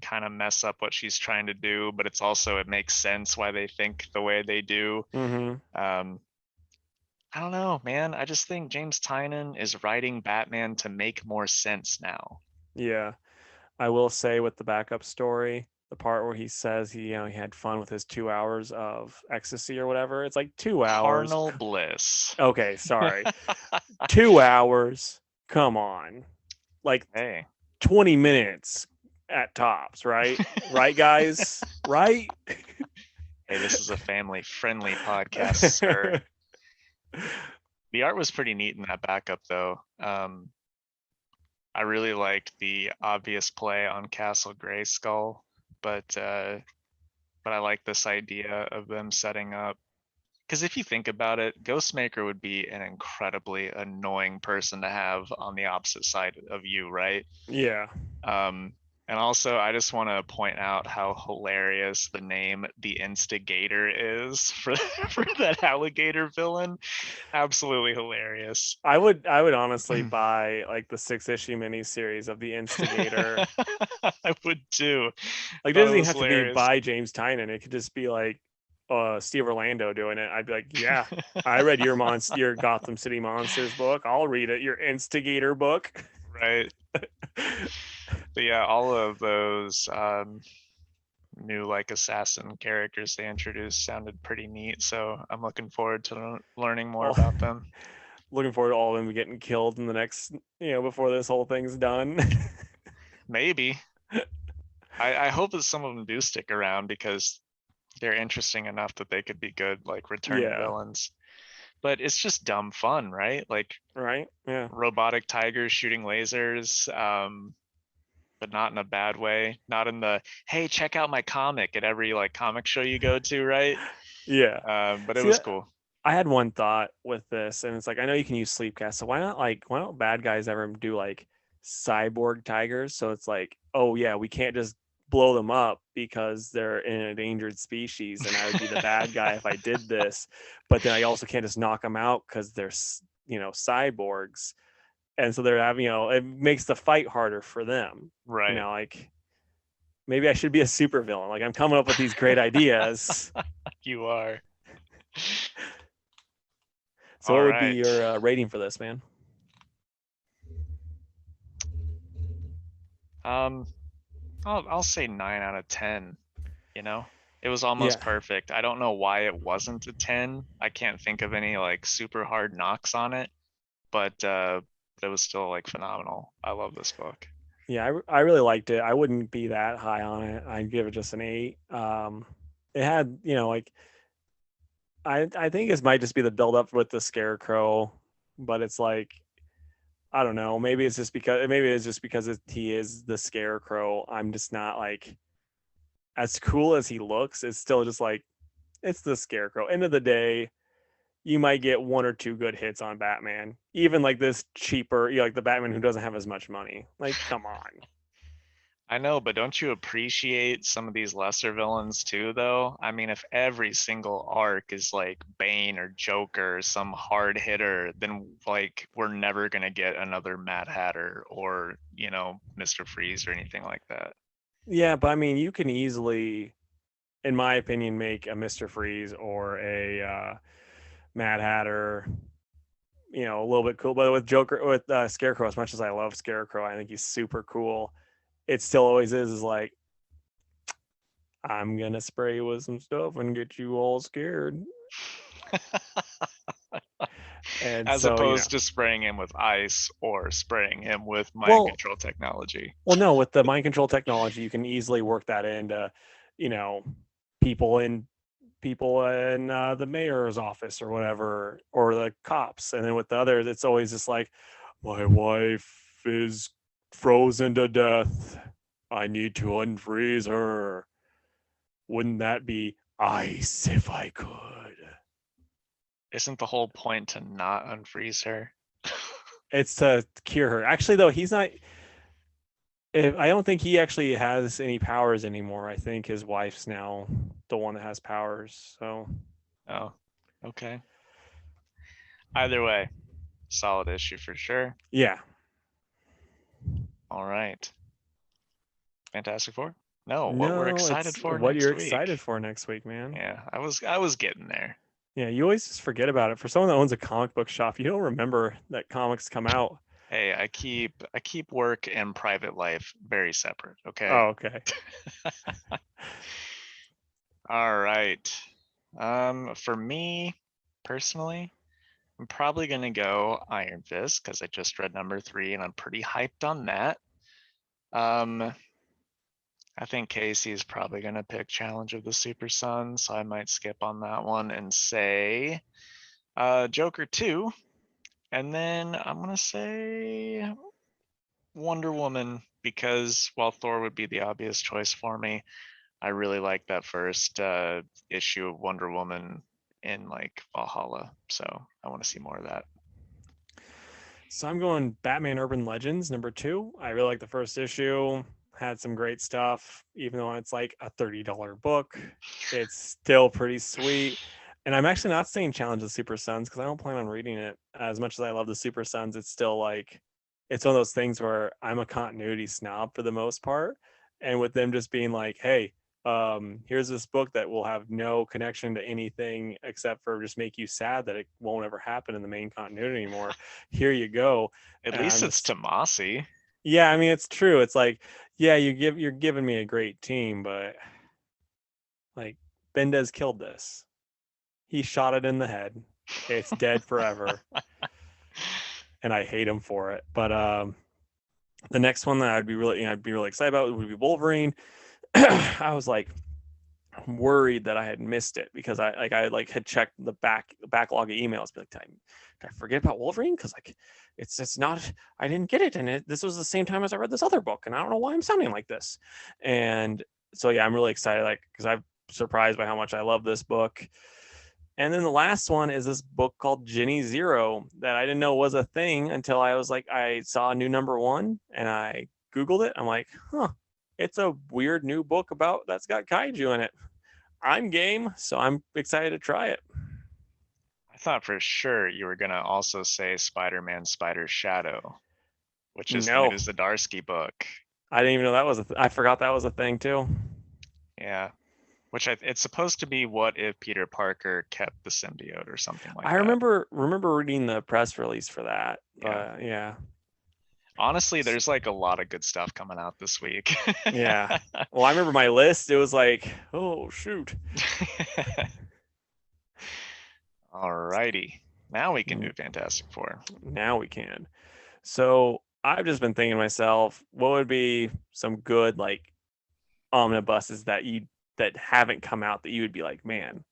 kind of mess up what she's trying to do, but it makes sense why they think the way they do. Mm-hmm. Um, I don't know, man. I just think James Tynion is writing Batman to make more sense now. Yeah. I will say with the backup story, the part where he says he had fun with his 2 hours of ecstasy or whatever. It's like 2 hours. Carnal bliss. Okay, sorry. 2 hours. Come on. Like Hey. 20 minutes at tops, right? Right, guys? Right? Hey, this is a family friendly podcast, sir. The art was pretty neat in that backup though. I really liked the obvious play on Castle Grayskull, but I like this idea of them setting up, because if you think about it, Ghostmaker would be an incredibly annoying person to have on the opposite side of you, right? Yeah. Um, And also, I just want to point out how hilarious the name the Instigator is for for that alligator villain. Absolutely hilarious. I would honestly buy like the 6-issue miniseries of the Instigator. I would too. Like, it Thought it doesn't even was have to be hilarious. by James Tynion. It could just be like Steve Orlando doing it. I'd be like, yeah, I read your Gotham City Monsters book. I'll read it. Your Instigator book. Right. But yeah, all of those new like assassin characters they introduced sounded pretty neat. So I'm looking forward to learning more All about them. looking forward to all of them getting killed in the next, before this whole thing's done. Maybe. I hope that some of them do stick around because they're interesting enough that they could be good like returning Yeah. villains. But it's just dumb fun, right? Like Right. Yeah. robotic tigers shooting lasers, but not in a bad way. Not in the hey, check out my comic at every like comic show you go to, right? Yeah. But it See, was cool. I had one thought with this, and it's like I know you can use sleepcast, so why don't bad guys ever do like cyborg tigers? So it's like, oh yeah, we can't just blow them up because they're an endangered species, and I would be the bad guy if I did this. But then I also can't just knock them out because they're cyborgs, and so they're having it makes the fight harder for them. Right. Like maybe I should be a supervillain. Like I'm coming up with these great ideas. You are. So All what would be right. your rating for this, man? Um, I'll say 9 out of 10. You know, it was Yeah. almost perfect. I don't know why it wasn't a 10. I can't think of any like super hard knocks on it, but it was still like phenomenal. I love this book. Yeah, I really liked it. I wouldn't be that high on it. I'd give it just an 8. It had, like I think this might just be the build up with the scarecrow, but it's like I don't know. Maybe it's just because he is the scarecrow. I'm just not like as cool as he looks. It's still just like it's the scarecrow. End of the day, you might get one or two good hits on Batman. Even like this cheaper, like the Batman who doesn't have as much money. Like, come on. I know, but don't you appreciate some of these lesser villains too, though? I mean, if every single arc is like Bane or Joker, or some hard hitter, then like we're never gonna get another Mad Hatter or, Mr. Freeze or anything like that. Yeah, but I mean, you can easily, in my opinion, make a Mister Freeze or a Mad Hatter, a little bit cool. But with Scarecrow, as much as I love Scarecrow, I think he's super cool. It still always is like I'm gonna spray you with some stuff and get you all scared. And As so, opposed to spraying him with ice or spraying him with mind well, control technology. no, with the mind control technology, you can easily work that into, you know, people in the mayor's office or whatever, or the cops. And then with the others, it's always just like, my wife is frozen to death. I need to unfreeze her. Wouldn't that be ice if I could? Isn't the whole point to not unfreeze her? It's to cure her. Actually, though, he's not. I don't think he actually has any powers anymore. I think his wife's now the one that has powers. So Oh, okay. Either way, solid issue for sure. yeah, All right. Fantastic Four? No, what we're no, excited it's for what you're next excited week. for next week, man. Yeah, I was getting there. Yeah, you always just forget about it. For someone that owns a comic book shop, you don't remember that comics come out. Hey, I keep work and private life very separate, okay? Oh, okay. All right. For me personally, I'm probably gonna go Iron Fist because I just read number 3 and I'm pretty hyped on that. Um, I think Casey is probably gonna pick Challenge of the Super Sun, so I might skip on that one and say Joker 2. And then I'm gonna say Wonder Woman because while Thor would be the obvious choice for me, I really like that first issue of Wonder Woman in like Valhalla. So I want to see more of that. So I'm going Batman Urban Legends number 2. I really like the first issue. had some great stuff. Even though it's like a $30 book, it's still pretty sweet. And I'm actually not saying Challenge of the Super Sons because I don't plan on reading it. As much as I love the Super Sons, it's still like it's one of those things where I'm a continuity snob for the most part. And with them just being like, hey, here's this book that will have no connection to anything except for just make you sad that it won't ever happen in the main continuity anymore. Here you go. At And least I'm it's just Tomasi. yeah, I mean it's true. It's like, yeah, you're giving me a great team, but like Bendez killed this. He shot it in the head. It's dead forever, and I hate him for it. But the next one that I'd be really excited about would be Wolverine. I was like worried that I had missed it because I had checked the backlog of emails, be like, did I forget about Wolverine? Because like it's not I didn't get it, and this was the same time as I read this other book, and I don't know why I'm sounding like this. And so yeah, I'm really excited, like because I'm surprised by how much I love this book. And then the last one is this book called Ginny Zero that I didn't know was a thing until I was like, I saw a new number one and I Googled it. I'm like, huh, it's a weird new book about that's got kaiju in it. I'm game, so I'm excited to try it. I thought for sure you were gonna also say Spider-Man Spider Shadow, which is the new No, Zdarsky book. I didn't even know that was I forgot that was a thing too. Yeah, which it's supposed to be what if Peter Parker kept the symbiote or something like I that. remember reading the press release for that, Yeah. but yeah, Honestly, there's like a lot of good stuff coming out this week. yeah. Well, I remember my list. It was like, oh shoot. Alrighty. Now we can Mm, do Fantastic Four. now we can. So I've just been thinking to myself, what would be some good like omnibuses that haven't come out that you would be like, man,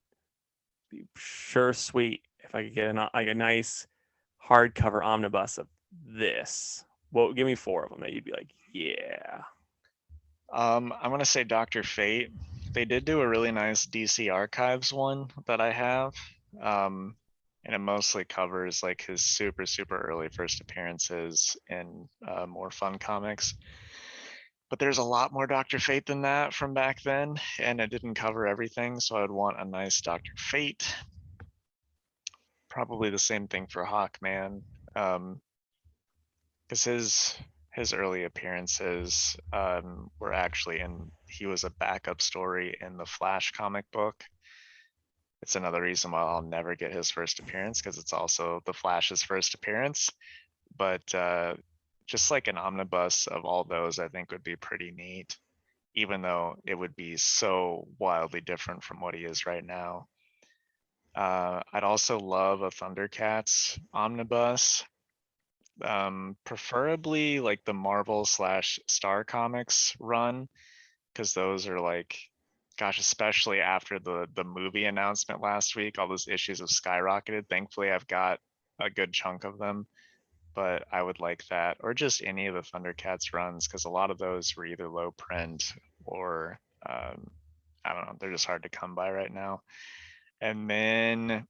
be sure sweet if I could get like a nice hardcover omnibus of this. Well, give me four of them that you'd be like, yeah, I'm gonna say Dr. Fate. They did do a really nice DC Archives one that I have. Um, and it mostly covers like his super, super early first appearances in more fun comics. But there's a lot more Dr. Fate than that from back then, and it didn't cover everything, so I would want a nice Dr. Fate. Probably the same thing for Hawkman. Because his early appearances were actually in he was a backup story in the Flash comic book. It's another reason why I'll never get his first appearance because it's also the Flash's first appearance. But just like an omnibus of all those, I think would be pretty neat, even though it would be so wildly different from what he is right now. I'd also love a Thundercats omnibus, preferably like the Marvel slash Star Comics run, because those are like, gosh, especially after the movie announcement last week, all those issues have skyrocketed. Thankfully, I've got a good chunk of them, but I would like that, or just any of the Thundercats runs, because a lot of those were either low print or I don't know, they're just hard to come by right now. And then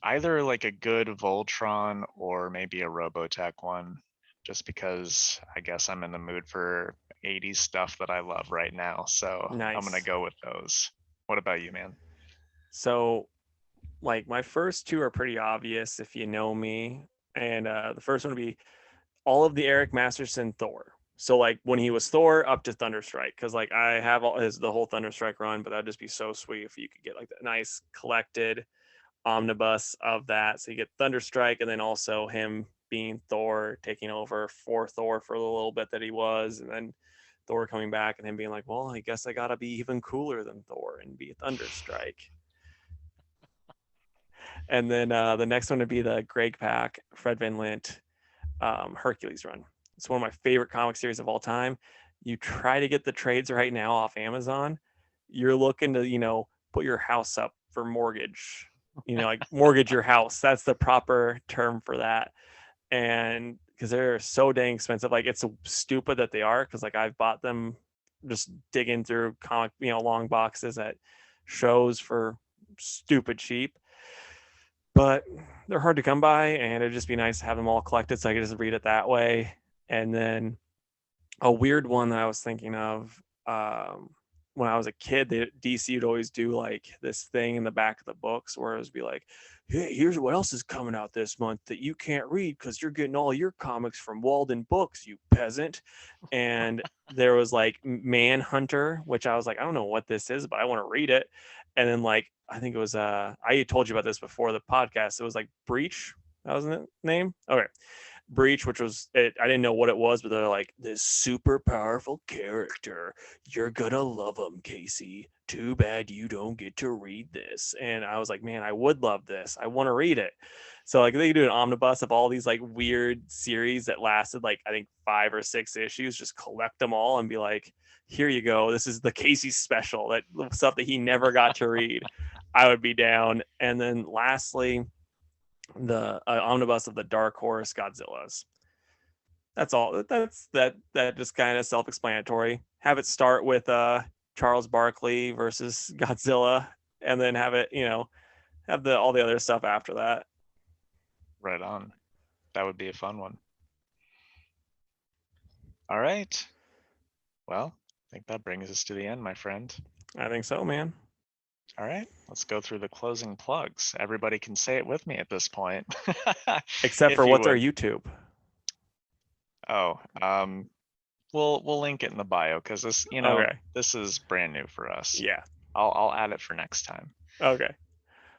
either like a good Voltron or maybe a Robotech one, just because I guess I'm in the mood for 80s stuff that I love right now. So I'm gonna nice. go with those. What about you, man? So like my first two are pretty obvious if you know me, and the first one would be all of the Eric Masterson Thor. So like when he was Thor up to Thunderstrike, because like I have all his the whole Thunderstrike run, but that'd just be so sweet if you could get like that nice collected omnibus of that. So you get Thunderstrike and then also him being Thor, taking over for Thor for the little bit that he was, and then Thor coming back and him being like, well, I guess I gotta be even cooler than Thor and be Thunderstrike. And then the next one would be the Greg Pak, Fred Van Lint, Hercules run. It's one of my favorite comic series of all time. You try to get the trades right now off Amazon, you're looking to, put your house up for mortgage, like mortgage your house. That's the proper term for that. And because they're so dang expensive, like it's so stupid that they are. Because like I've bought them just digging through comic, long boxes at shows for stupid cheap, but they're hard to come by, and it'd just be nice to have them all collected so I could just read it that way. And then a weird one that I was thinking of, when I was a kid, DC would always do like this thing in the back of the books where it would be like, hey, here's what else is coming out this month that you can't read because you're getting all your comics from Walden Books, you peasant. And there was like Manhunter, which I was like, I don't know what this is, but I want to read it. And then like I think it was I told you about this before the podcast. It was like Breach. That was the name. Okay. Breach, which was it, I didn't know what it was, but they're like this super powerful character. You're gonna love him, Casey. Too bad you don't get to read this. And I was like, man, I would love this. I want to read it. So like they do an omnibus of all these like weird series that lasted like I think 5 or 6 issues. Just collect them all and be like, here you go. This is the Casey special. That stuff that he never got to read. I would be down. And then lastly, the omnibus of the Dark Horse Godzillas. That's all. That just kind of self-explanatory. Have it start with Charles Barkley versus Godzilla, and then have it, have the all the other stuff after that. Right on. That would be a fun one. All right. Well, I think that brings us to the end, my friend. I think so, man. All right, let's go through the closing plugs. Everybody can say it with me at this point. Except for If you what's our would. YouTube. Oh, we'll link it in the bio because this, Okay. this is brand new for us. Yeah. I'll add it for next time. Okay.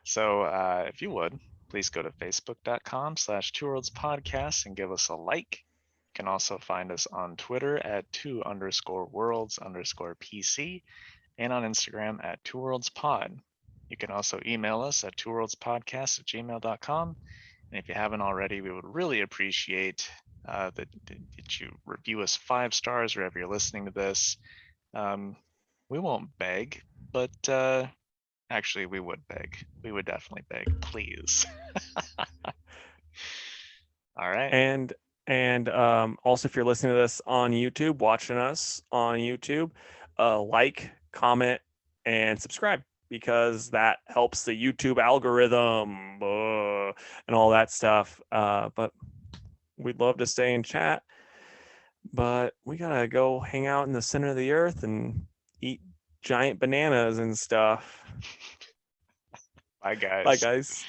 So if you would, please go to facebook.com/2worldspodcast and give us a like. You can also find us on Twitter at 2_worlds_PC and on Instagram at 2worldspod. You can also email us at 2worldspodcast@gmail.com. And if you haven't already, we would really appreciate that you review us 5 stars wherever you're listening to this. We won't beg, but actually, we would beg. We would definitely beg, please. All right. And also, if you're listening to this on YouTube, watching us on YouTube, like, comment, and subscribe because that helps the YouTube algorithm and all that stuff. But we'd love to stay in chat, but we gotta go hang out in the center of the earth and eat giant bananas and stuff. Bye, Bye, guys. guys.